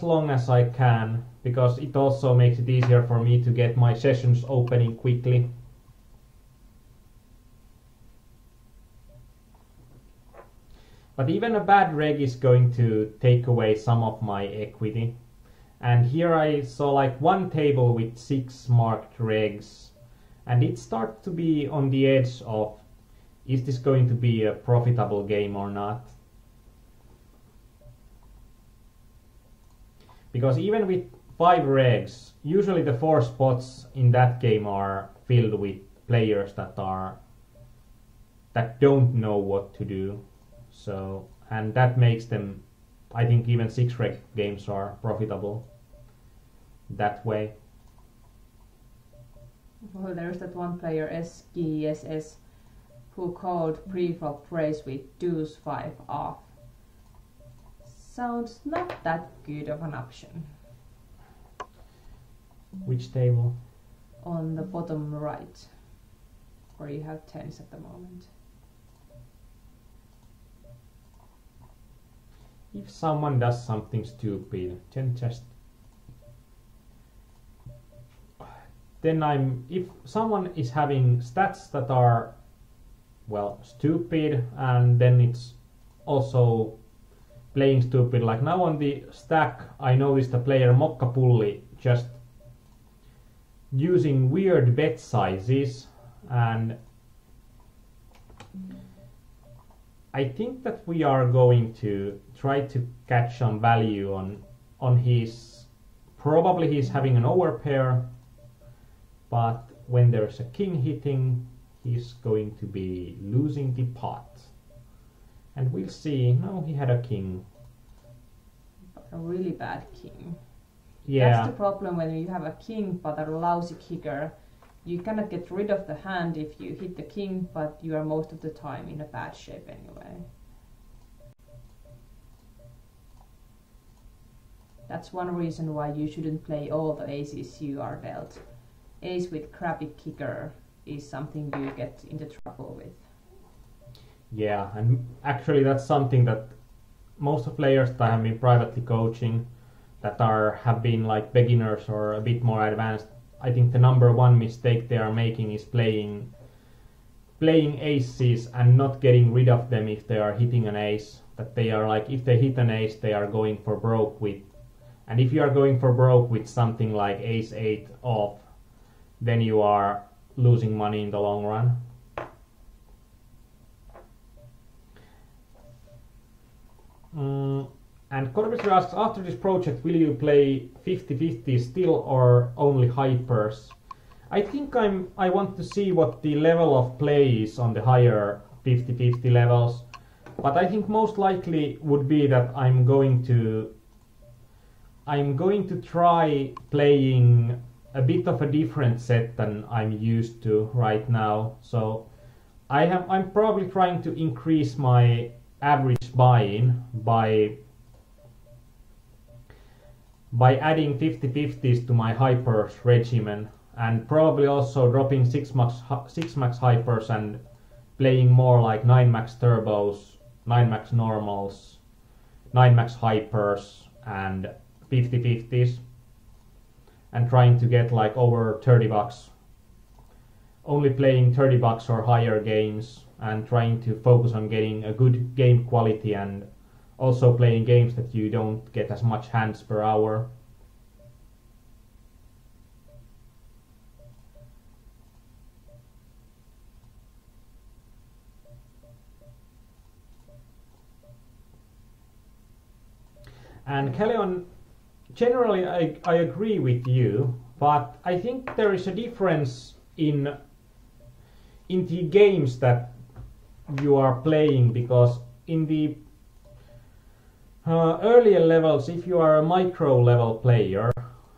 long as I can, because it also makes it easier for me to get my sessions opening quickly. But even a bad reg is going to take away some of my equity. And here I saw like one table with 6 marked regs, and it starts to be on the edge of, is this going to be a profitable game or not? Because even with 5 regs, usually the 4 spots in that game are filled with players that don't know what to do. So, and that makes them, I think even 6 reg games are profitable that way. Well, there's that one player, SGSS, who called preflop raise with deuce 5 off. Sounds not that good of an option. Which table? On the bottom right, where you have 10s at the moment. If someone does something stupid, if someone is having stats that are, well, stupid, and then it's also playing stupid, like now on the stack I noticed the player Mokkapulli just using weird bet sizes, and I think that we are going to try to catch some value on his, probably he's having an overpair, but when there's a king hitting, he's going to be losing the pot. And we'll see. No, he had a king. A really bad king. Yeah. That's the problem when you have a king but a lousy kicker. You cannot get rid of the hand if you hit the king, but you are most of the time in a bad shape anyway. That's one reason why you shouldn't play all the aces you are dealt. Ace with crappy kicker is something you get into trouble with. Yeah, and actually that's something that most of players that I have been privately coaching that have been like beginners or a bit more advanced, I think the number one mistake they are making is playing aces and not getting rid of them if they are hitting an ace. That they are like, if they hit an ace, they are going for broke with, and if you are going for broke with something like ace 8 off, then you are losing money in the long run. And Corvus asks, after this project, will you play 50-50 still or only hypers? I think I want to see what the level of play is on the higher 50-50 levels, but I think most likely would be that I'm going to try playing a bit of a different set than I'm used to right now. So I'm probably trying to increase my average buy-in by adding 50-50s to my hypers regimen, and probably also dropping 6 max hypers and playing more like 9 max turbos, 9 max normals, 9 max hypers and 50-50s, and trying to get like over $30, only playing $30 or higher games, and trying to focus on getting a good game quality and also playing games that you don't get as much hands per hour. And Keleon, generally I agree with you, but I think there is a difference in the games that you are playing, because in the earlier levels, if you are a micro level player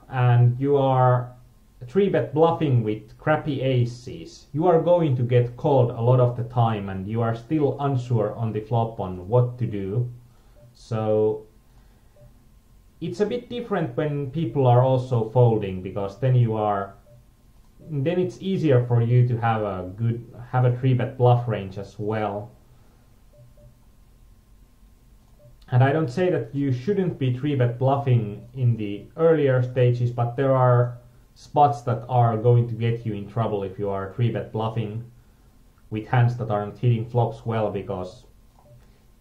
and you are 3-bet bluffing with crappy aces, you are going to get called a lot of the time and you are still unsure on the flop on what to do. So it's a bit different when people are also folding, because then you are then it's easier for you to have a 3-bet bluff range as well. And I don't say that you shouldn't be 3-bet bluffing in the earlier stages, but there are spots that are going to get you in trouble if you are 3-bet bluffing with hands that aren't hitting flops well, because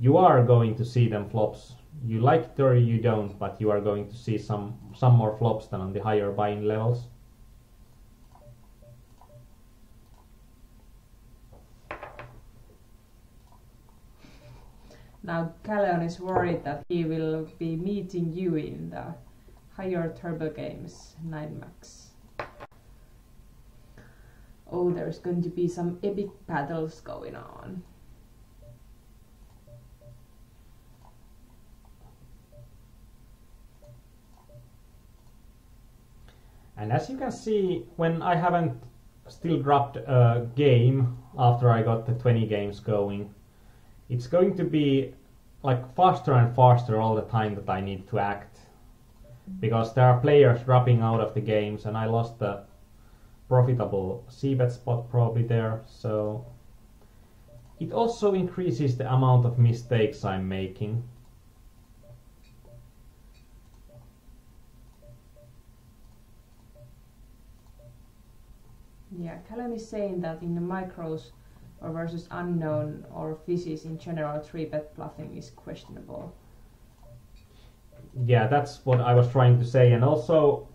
you are going to see them flops. You like it or you don't, but you are going to see some more flops than on the higher buy-in levels. Now Calleon is worried that he will be meeting you in the higher turbo games 9 max. Oh, there's going to be some epic battles going on. And as you can see, when I haven't still dropped a game after I got the 20 games going, it's going to be like faster and faster all the time that I need to act, because there are players dropping out of the games, and I lost the profitable c-bet spot probably there, so it also increases the amount of mistakes I'm making. Yeah, Calleon is saying that in the micros or versus unknown or physis in general, 3-bet bluffing is questionable. Yeah, that's what I was trying to say, and also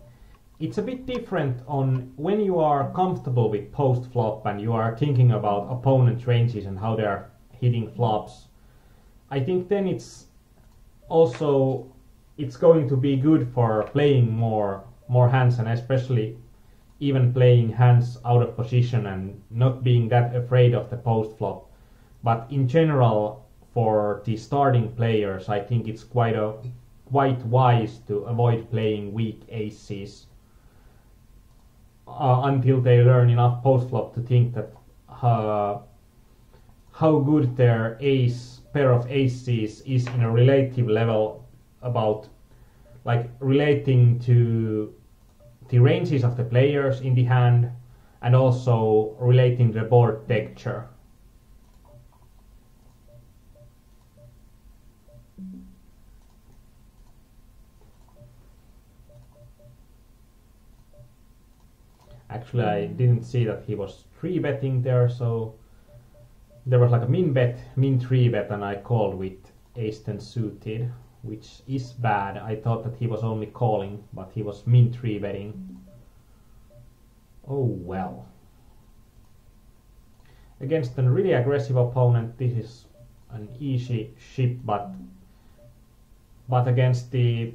it's a bit different on when you are comfortable with post flop and you are thinking about opponent ranges and how they are hitting flops. I think then it's going to be good for playing more hands, and especially even playing hands out of position and not being that afraid of the post flop. But in general, for the starting players, I think it's quite wise to avoid playing weak aces until they learn enough post flop to think that how good their pair of aces is in a relative level, about like relating to the ranges of the players in the hand, and also relating the board texture. Actually, I didn't see that he was 3-betting there, so there was like a min 3-bet, and I called with ace-10 suited, which is bad. I thought that he was only calling, but he was min 3-betting. Oh well. Against a really aggressive opponent, this is an easy ship, but against the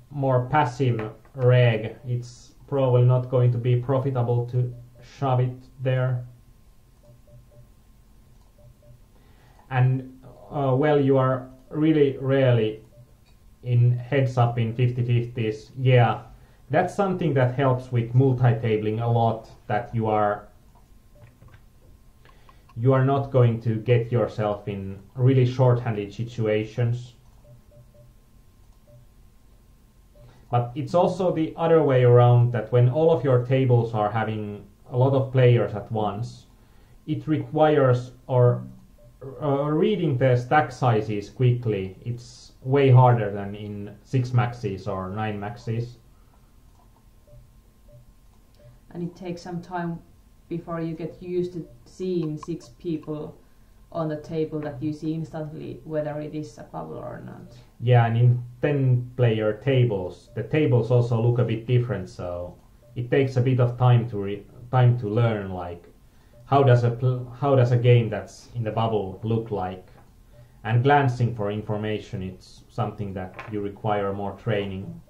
more passive reg, it's probably not going to be profitable to shove it there. And well, you are really rarely in heads up in 50-50s. Yeah, that's something that helps with multi-tabling a lot, that you are not going to get yourself in really short-handed situations. But it's also the other way around, that when all of your tables are having a lot of players at once, it requires reading the stack sizes quickly. It's way harder than in 6 maxes or 9 maxes. And it takes some time before you get used to seeing 6 people on the table, that you see instantly whether it is a bubble or not. Yeah, and in 10-player tables, the tables also look a bit different, so it takes a bit of time to learn, like how does a game that's in the bubble look like, and glancing for information, it's something that you require more training.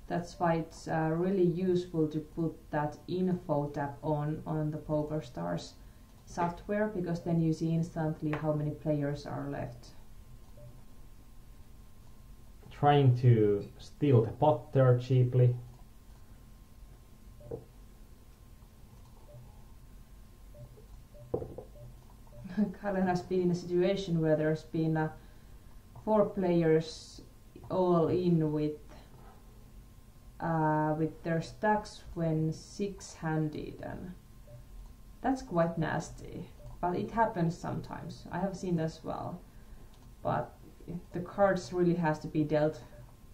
That's why it's really useful to put that info tab on the PokerStars software, because then you see instantly how many players are left. Trying to steal the pot there cheaply. Calleon has been in a situation where there's been 4 players all in with with their stacks when six-handed, and that's quite nasty. But it happens sometimes. I have seen that as well. But the cards really has to be dealt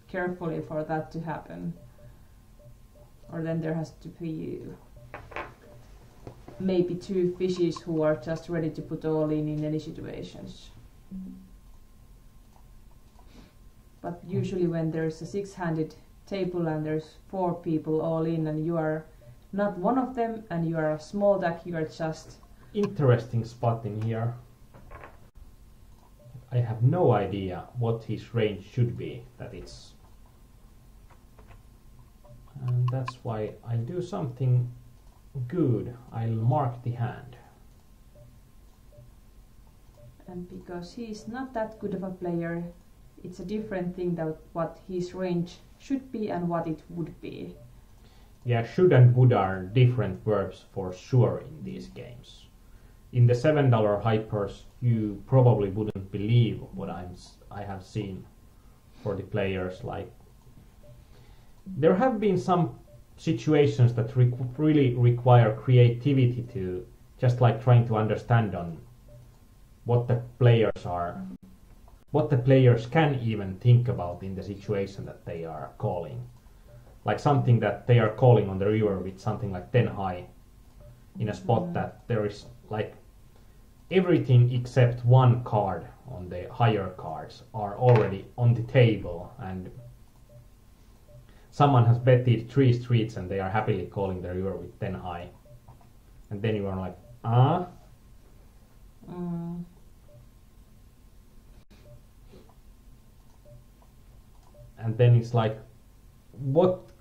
carefully for that to happen. Or then there has to be maybe two fishes who are just ready to put all in any situations. But usually when there's a six-handed table and there's four people all in and you are not one of them and you are a small deck, you are just... Interesting spot in here. I have no idea what his range should be, that it's... And that's why I do something good. I'll mark the hand. And because he's not that good of a player, it's a different thing than what his range should be and what it would be. Yeah, should and would are different verbs for sure in these games. In the $7 hypers, you probably wouldn't believe what I have seen for the players. Like, there have been some situations that really require creativity to just like trying to understand on what the players are, what the players can even think about in the situation that they are calling. Like something that they are calling on the river with something like 10 high in a spot that there is like everything except one card on the higher cards are already on the table, and someone has betted 3 streets and they are happily calling the river with 10 high. And then you are like, And then it's like, what?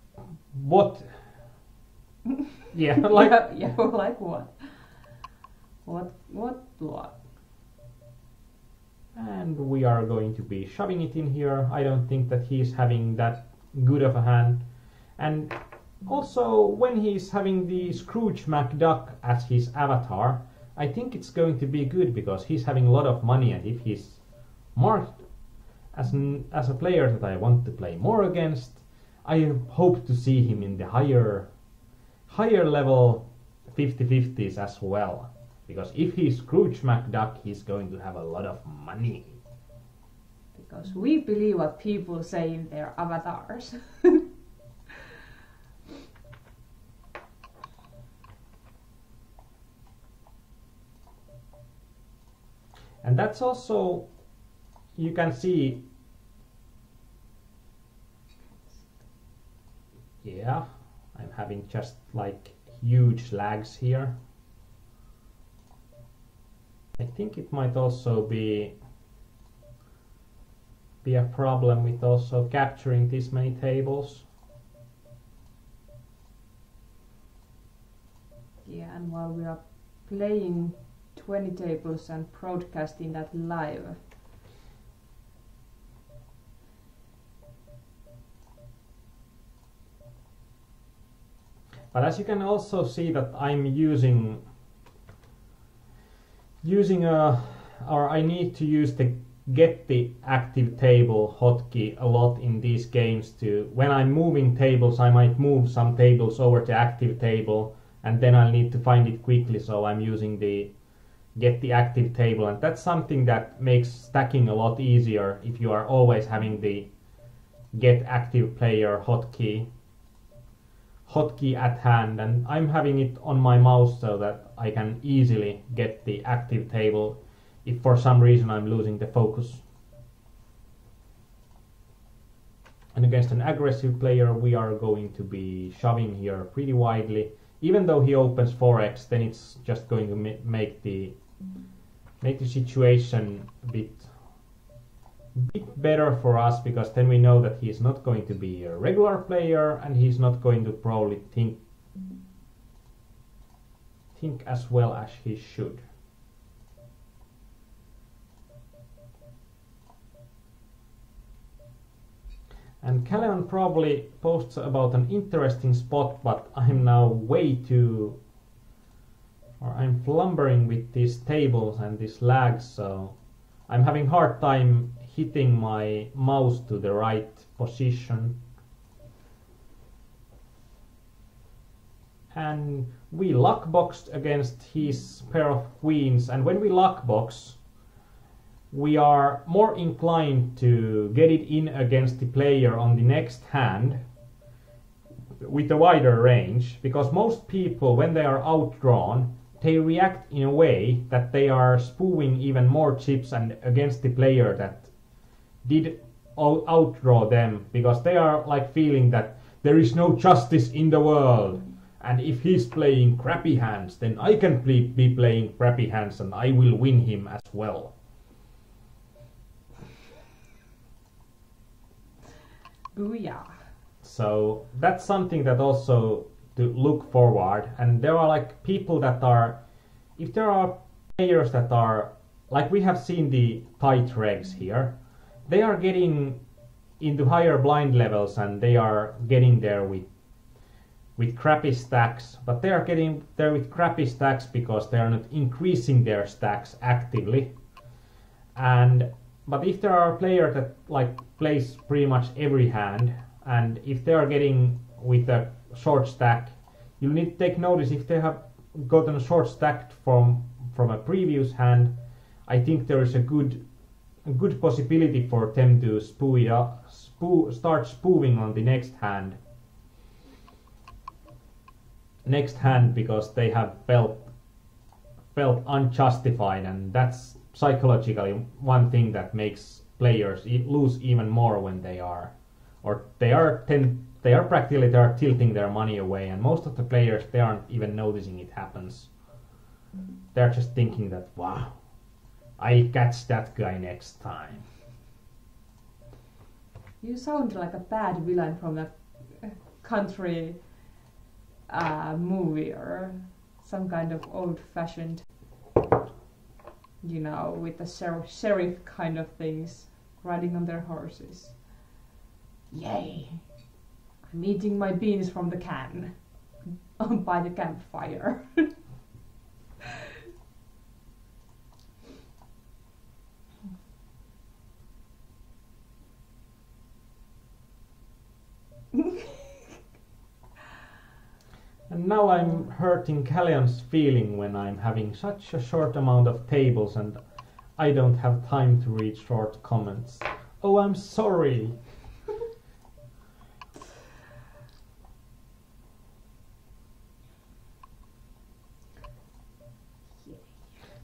Yeah, like... yeah, like what? What? And we are going to be shoving it in here. I don't think that he's having that good of a hand. And also, when he's having the Scrooge McDuck as his avatar, I think it's going to be good because he's having a lot of money, and if he's marked as a player that I want to play more against, I hope to see him in the higher level 50-50s as well. Because if he's Scrooge McDuck, he's going to have a lot of money. Because we believe what people say in their avatars. And that's also, you can see, yeah, I'm having just like huge lags here. I think it might also be a problem with also capturing this many tables. Yeah, and while we are playing 20 tables and broadcasting that live. But as you can also see that I'm using or I need to use the get the active table hotkey a lot in these games to, when I'm moving tables, I might move some tables over to active table and then I'll need to find it quickly, so I'm using the get the active table, and that's something that makes stacking a lot easier if you are always having the get active player hotkey at hand. And I'm having it on my mouse so that I can easily get the active table if for some reason I'm losing the focus. And against an aggressive player we are going to be shoving here pretty widely. Even though he opens 4x, then it's just going to make the situation a bit better for us, because then we know that he's not going to be a regular player and he's not going to probably think as well as he should. And Callan probably posts about an interesting spot, but I'm now I'm flumbering with these tables and these lags, so I'm having hard time hitting my mouse to the right position. and we luckboxed against his pair of queens, and when we luckbox, we are more inclined to get it in against the player on the next hand with a wider range, because most people, when they are outdrawn, they react in a way that they are spooing even more chips and against the player that did outdraw them, because they are like feeling that there is no justice in the world, and if he's playing crappy hands, then I can be playing crappy hands and I will win him as well. Booyah. So that's something that also to look forward. And there are like people that are, if there are players that are, like we have seen the tight regs here, they are getting into higher blind levels and they are getting there with crappy stacks, but they are getting there with crappy stacks because they are not increasing their stacks actively. But if there are a player that like plays pretty much every hand, and if they are getting with a short stack, you need to take notice if they have gotten a short stack from a previous hand. I think there is a good possibility for them to start spoofing on the next hand, because they have felt unjustified, and that's psychologically one thing that makes players lose even more when they are practically tilting their money away, and most of the players, they aren't even noticing it happens. They're just thinking that, wow, I'll catch that guy next time. You sound like a bad villain from a country movie or some kind of old-fashioned, with the sheriff kind of things, riding on their horses. Yay! I'm eating my beans from the can by the campfire. And now I'm hurting Callion's feeling when I'm having such a short amount of tables and I don't have time to read short comments. Oh, I'm sorry.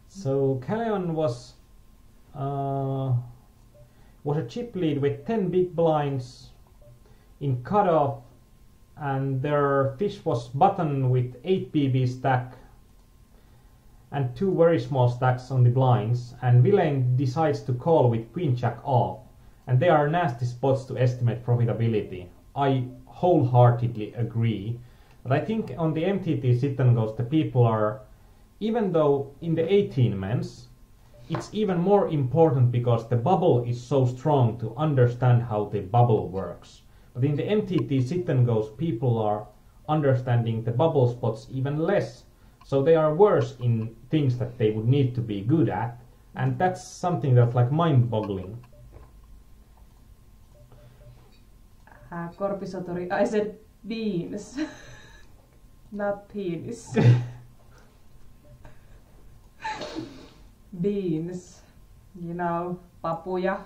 So Callion was a chip lead with 10 big blinds in cutoff, and their fish was button with 8 BB stack and 2 very small stacks on the blinds, and Villain decides to call with queen jack off, and they are nasty spots to estimate profitability. I wholeheartedly agree, but I think on the MTT sit and goes the people are, even though in the 18 men's it's even more important because the bubble is so strong to understand how the bubble works. But in the MTT sit and goes, people are understanding the bubble spots even less, so they are worse in things that they would need to be good at, and that's something that's like mind-boggling. Korpisotori, I said beans, not penis. Beans, papuja.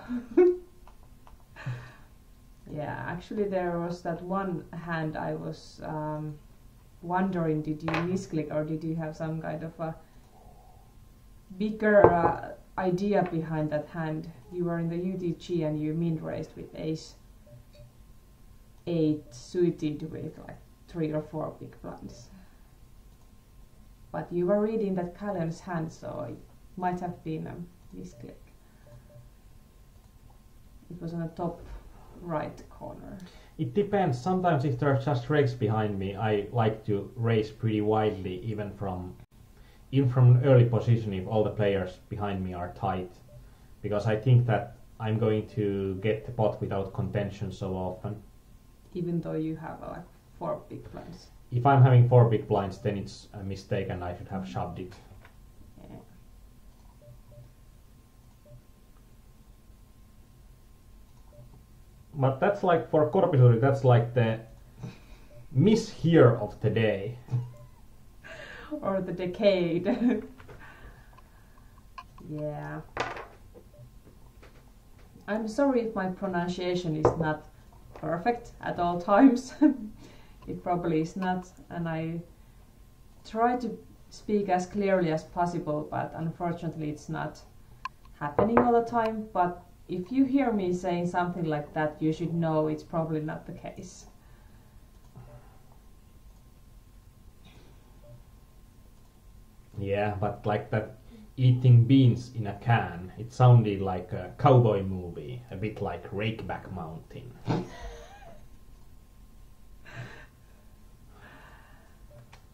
Yeah, actually there was that one hand I was wondering, did you misclick or did you have some kind of a bigger idea behind that hand? You were in the UTG and you min raised with ace 8 suited with like 3 or 4 big blinds. But you were reading that Callion's hand, so it might have been a misclick. It was on the top right corner. It depends. Sometimes if there are just regs behind me, I like to raise pretty widely, even from an early position if all the players behind me are tight, because I think that I'm going to get the pot without contention so often. Even though you have like 4 big blinds. If I'm having 4 big blinds, then it's a mistake and I should have shoved it. Yeah. But that's like, for Korpisuri, that's like the miss here of the day. or the decade. Yeah. I'm sorry if my pronunciation is not perfect at all times. It probably is not, and I try to speak as clearly as possible, but unfortunately it's not happening all the time. But if you hear me saying something like that, you should know it's probably not the case. Yeah, but like that eating beans in a can, it sounded like a cowboy movie, a bit like Rakeback Mountain.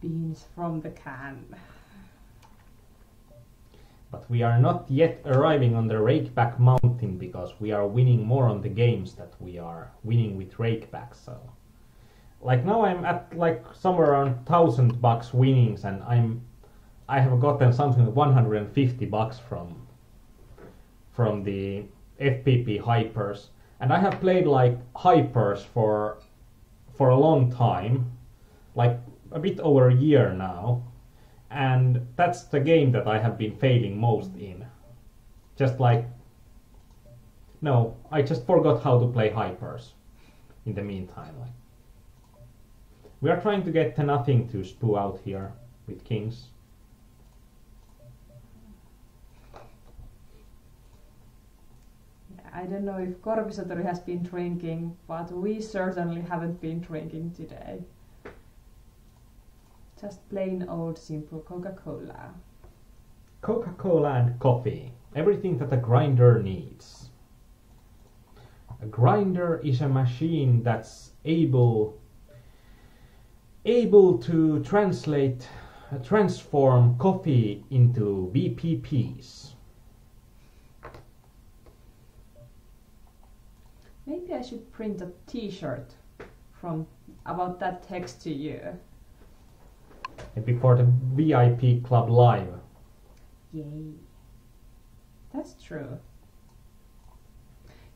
Beans from the can. But we are not yet arriving on the Rakeback Mountain because we are winning more on the games that we are winning with Rakeback. So, like now I'm at like somewhere around $1,000 winnings, and I have gotten something like $150 from the FPP hypers, and I have played like hypers for a long time, like a bit over a year now, and that's the game that I have been failing most in. Just like, no, I just forgot how to play hypers in the meantime. Like, we are trying to get to nothing to spoo out here with kings. I don't know if Korpisatori has been drinking, but we certainly haven't been drinking today. Just plain old simple Coca-Cola. Coca-Cola and coffee. Everything that a grinder needs. A grinder is a machine that's able to transform coffee into VPPs. Maybe I should print a t-shirt from about that text to you. Maybe for the VIP Club Live. Yay. That's true.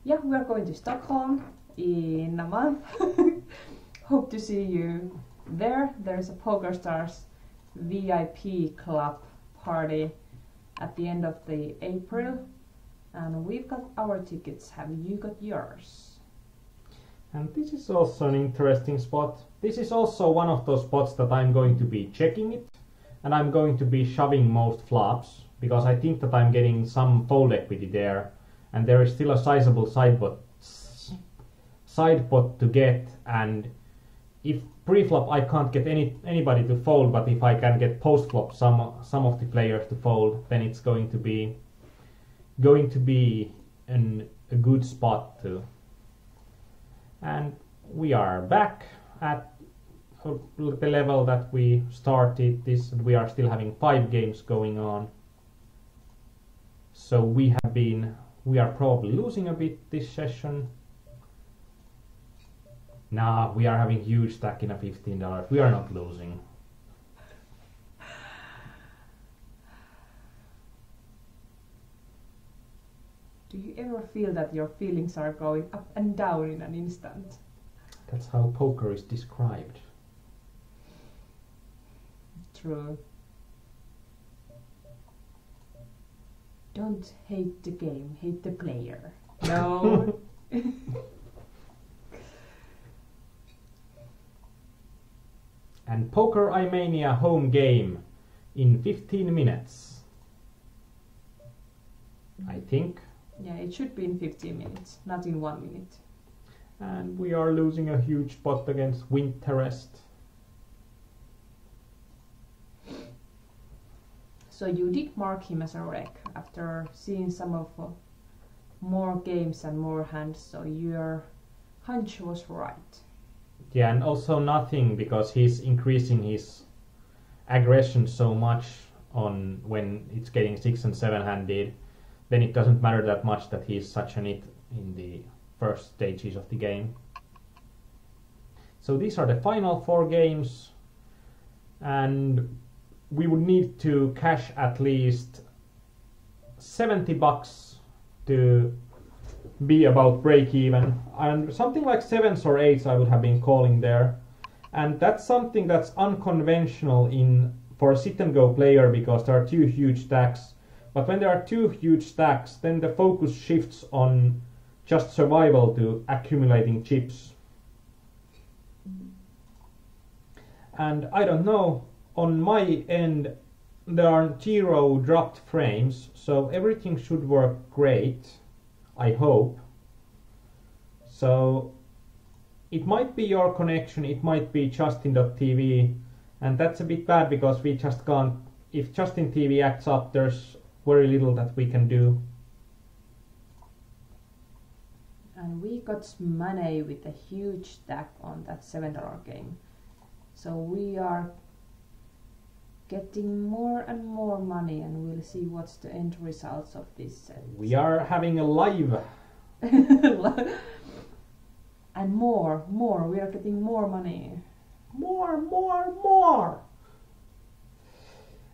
Yeah, we are going to Stockholm in a month. Hope to see you there. There's a PokerStars VIP Club party at the end of the April. And we've got our tickets. Have you got yours? And this is also an interesting spot. This is also one of those spots that I'm going to be checking it. And I'm going to be shoving most flops, because I think that I'm getting some fold equity there. And there is still a sizable side pot to get. And if pre-flop I can't get anybody to fold, but if I can get post-flop some of the players to fold, then it's going to be a good spot too. And we are back at the level that we started this. We are still having 5 games going on. So we are probably losing a bit this session. Nah, we are having huge stack in a $15. We are not losing. Do you ever feel that your feelings are going up and down in an instant? That's how poker is described. True. Don't hate the game, hate the player. No. And Poker Imania home game in 15 minutes. I think. Yeah, it should be in 15 minutes, not in 1 minute. And we are losing a huge spot against Winterest. So you did mark him as a wreck after seeing some of more games and more hands, so your hunch was right. Yeah, and also nothing, because he's increasing his aggression so much on when it's getting 6 and 7 handed. Then it doesn't matter that much that he's such an it in the first stages of the game. So these are the final 4 games, and we would need to cash at least $70 to be about break even, and something like 7s or 8s I would have been calling there. And that's something that's unconventional in for a sit and go player because there are two huge stacks. But when there are two huge stacks, then the focus shifts on just survival to accumulating chips. And I don't know, on my end there are 0 dropped frames, so everything should work great, I hope. So it might be your connection, it might be Justin.tv, and that's a bit bad because we just can't, if Justin TV acts up, there's very little that we can do. And we got money with a huge stack on that $7 game. So we are getting more and more money, and we'll see what's the end results of this set. We are having a live. And more, we are getting more money. More.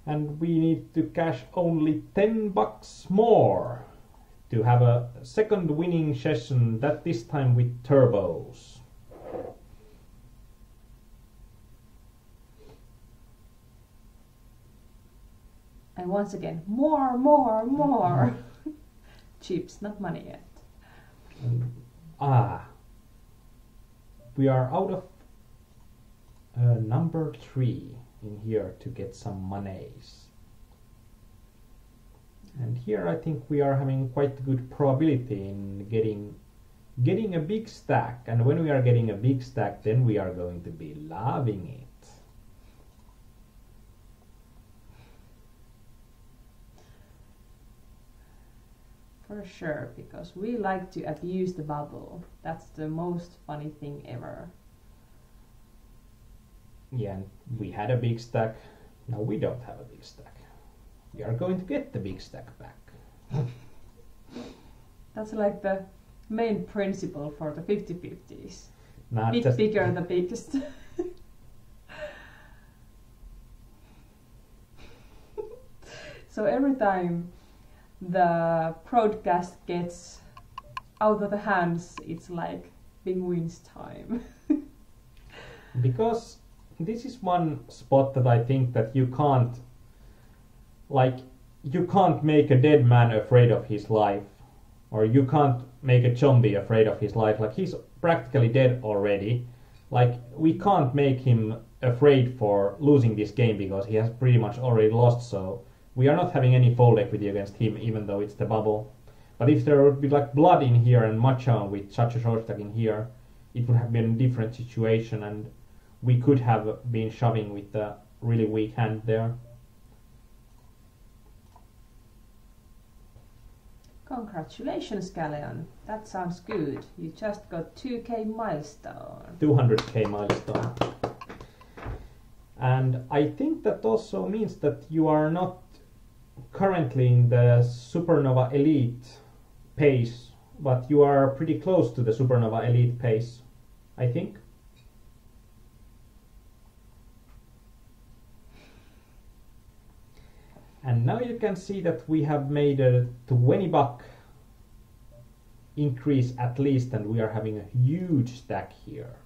And we need to cash only $10 more to have a second winning session, that this time with turbos. And once again, more. Chips, not money yet. We are out of number 3 in here to get some monies. And here I think we are having quite good probability in getting a big stack. And when we are getting a big stack, then we are going to be loving it. For sure, because we like to abuse the bubble. That's the most funny thing ever. Yeah, and we had a big stack. Now we don't have a big stack. We are going to get the big stack back. That's like the main principle for the 50-50s. Not Bit bigger the biggest. So every time the broadcast gets out of the hands, it's like big wins time. Because this is one spot that I think that you can't make a dead man afraid of his life, or you can't make a zombie afraid of his life. Like, he's practically dead already. Like, we can't make him afraid for losing this game because he has pretty much already lost, so we are not having any fold equity against him, even though it's the bubble. But if there would be like blood in here and matcha with such a short stack in here, it would have been a different situation, and we could have been shoving with a really weak hand there. Congratulations, Galleon. That sounds good. You just got 2k milestone. 200k milestone. And I think that also means that you are not currently in the Supernova Elite pace, but you are pretty close to the Supernova Elite pace, I think. And now you can see that we have made a $20 increase at least, and we are having a huge stack here.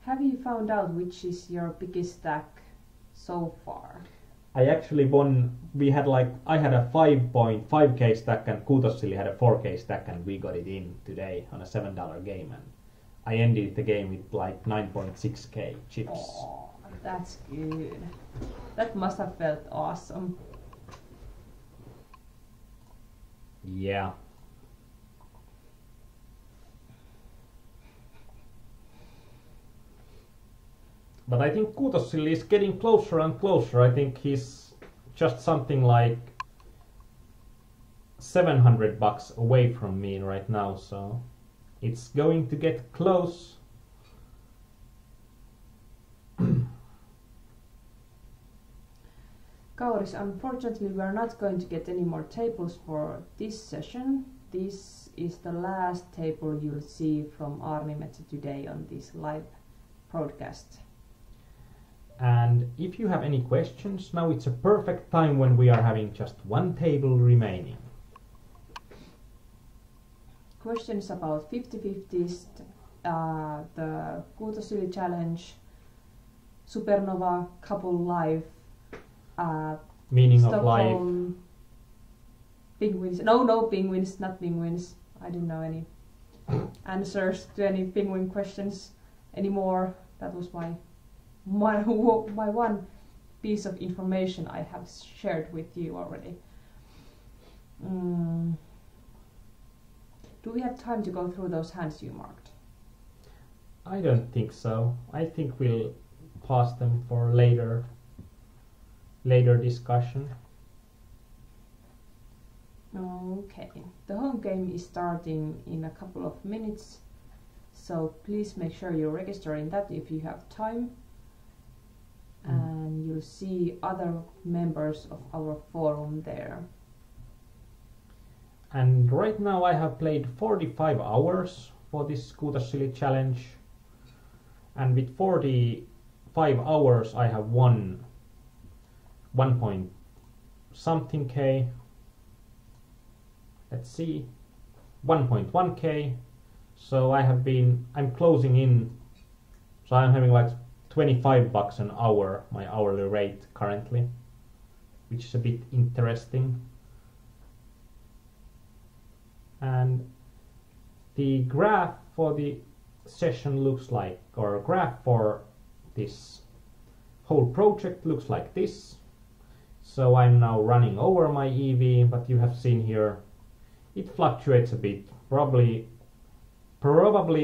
Have you found out which is your biggest stack so far? I actually won. I had a 5.5k stack and Kutossili had a 4k stack, and we got it in today on a $7 game, and I ended the game with like 9.6k chips. Oh, that's good. That must have felt awesome. Yeah. But I think Kutossili is getting closer and closer. I think he's just something like $700 away from me right now, so it's going to get close. Kauris, unfortunately we are not going to get any more tables for this session. This is the last table you'll see from Aarnimetsa today on this live broadcast. And if you have any questions, now it's a perfect time when we are having just one table remaining. Questions about 50-50s, the Kutossili challenge, Supernova couple live at Meaning of life. Stockholm. Penguins. No, penguins, not penguins. I didn't know any answers to any penguin questions anymore. That was my one piece of information I have shared with you already. Do we have time to go through those hands you marked? I don't think so. I think we'll pause them for later discussion. Okay, the home game is starting in a couple of minutes, so please make sure you're registering that if you have time. And you'll see other members of our forum there. And right now I have played 45 hours for this Scooter Silly challenge, and with 45 hours I have won 1 point something K. Let's see, 1.1k. So I'm closing in, so I'm having like $25 an hour, my hourly rate currently, which is a bit interesting. And the graph for the session looks like, or graph for this whole project looks like this. So I'm now running over my EV, but you have seen here it fluctuates a bit. Probably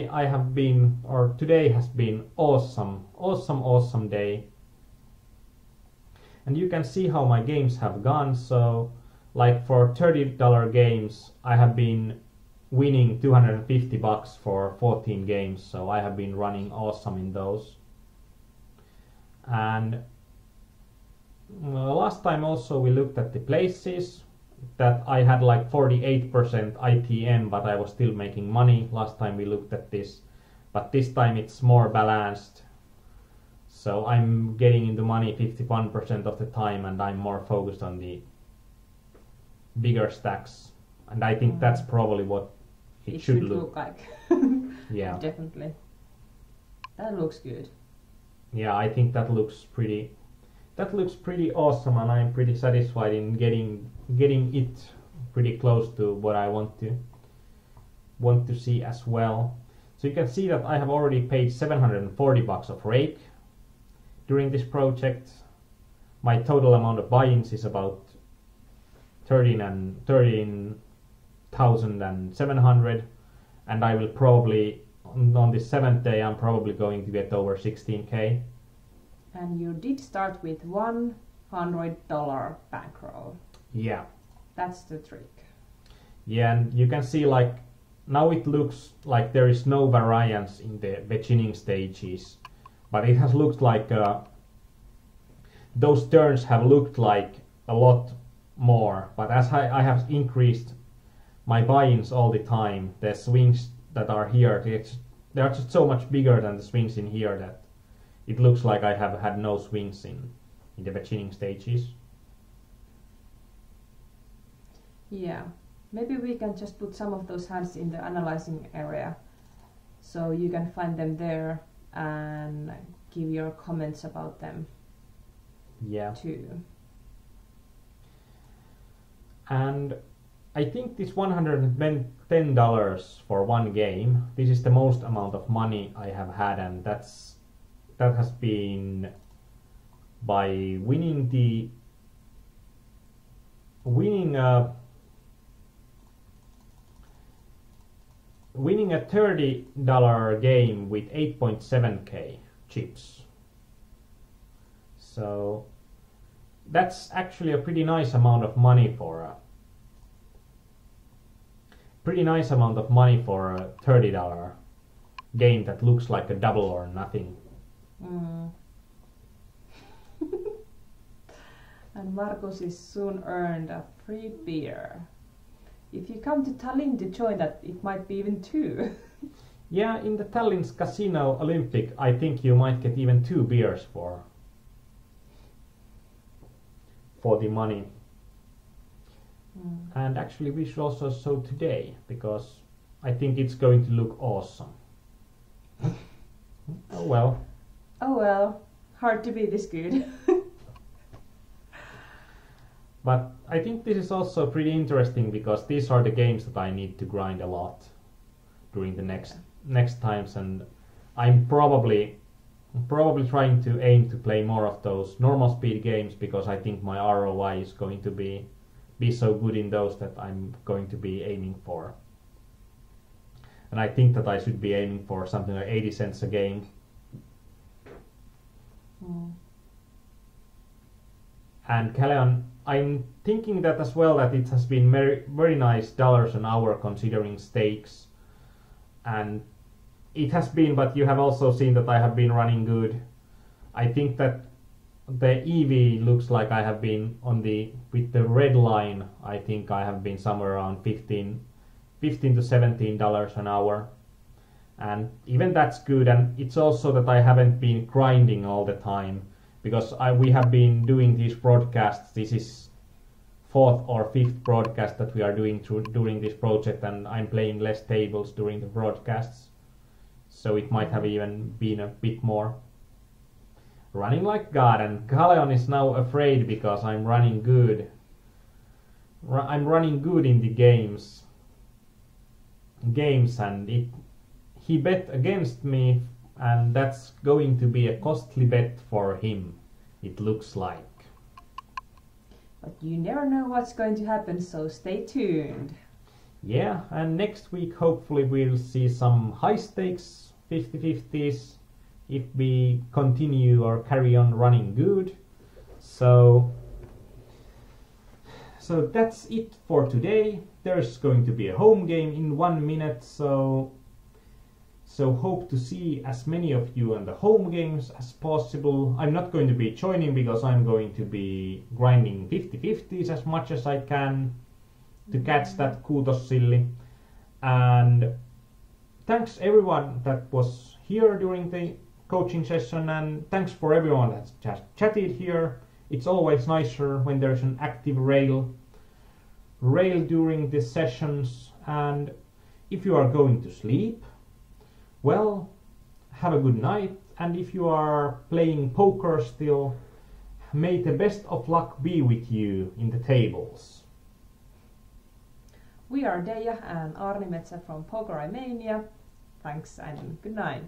I have been, or today has been awesome day. And you can see how my games have gone. So like for $30 games I have been winning $250 for 14 games, so I have been running awesome in those. And last time also we looked at the places that I had like 48% ITM, but I was still making money last time we looked at this. But this time it's more balanced, so I'm getting into money 51% of the time, and I'm more focused on the bigger stacks, and I think that's probably what it should look like. Yeah, definitely. That looks good. Yeah, I think that looks pretty awesome, and I'm pretty satisfied in getting it pretty close to what I want to see as well. So you can see that I have already paid $740 of rake during this project. My total amount of buy-ins is about 13,700, and I will probably on the 7th day I'm probably going to get over 16k. And you did start with $100 bankroll. Yeah. That's the trick. Yeah, and you can see like now it looks like there is no variance in the beginning stages, but it has looked like those turns have looked like a lot more. But as I have increased my buy-ins all the time, the swings that are here, they are just so much bigger than the swings in here that it looks like I have had no swings in the beginning stages. Yeah, maybe we can just put some of those hands in the analyzing area, so you can find them there and give your comments about them. Yeah. Too. And I think this $110 for one game, this is the most amount of money I have had, and that has been by winning a $30 game with 8.7k chips. So that's actually a pretty nice amount of money for a $30 game that looks like a double or nothing. And Markus is soon earned a free beer. If you come to Tallinn to join that, it might be even 2. Yeah, in the Tallinn's Casino Olympic, I think you might get even 2 beers for the money. And actually we should also show today, because I think it's going to look awesome. Oh well. Oh well, hard to be this good. But I think this is also pretty interesting because these are the games that I need to grind a lot during the next times, and I'm probably trying to aim to play more of those normal speed games because I think my ROI is going to be so good in those that I'm going to be aiming for. And I think that I should be aiming for something like 80 cents a game. And Calleon, I'm thinking that as well, that it has been very nice dollars an hour considering stakes. And it has been, but you have also seen that I have been running good. I think that the EV looks like I have been with the red line, I think I have been somewhere around $15 to $17 an hour. And even that's good, and it's also that I haven't been grinding all the time because we have been doing these broadcasts. This is 4th or 5th broadcast that we are doing during this project, and I'm playing less tables during the broadcasts, so it might have even been a bit more. Running like God, and Calleon is now afraid because I'm running good. I'm running good in the games, and he bet against me, and that's going to be a costly bet for him, it looks like. But you never know what's going to happen, so stay tuned. Yeah, and next week hopefully we'll see some high stakes 50-50s if we continue or carry on running good. So that's it for today. There's going to be a home game in 1 minute, so hope to see as many of you on the home games as possible. I'm not going to be joining because I'm going to be grinding 50-50s as much as I can to catch that kuutossilli. And thanks everyone that was here during the coaching session, and thanks for everyone that's just chatted here. It's always nicer when there's an active rail during the sessions. And if you are going to sleep, well, have a good night, and if you are playing poker still, may the best of luck be with you in the tables. We are Dayah and Aarnimetsa from Poker Aarnimetsa. Thanks and good night.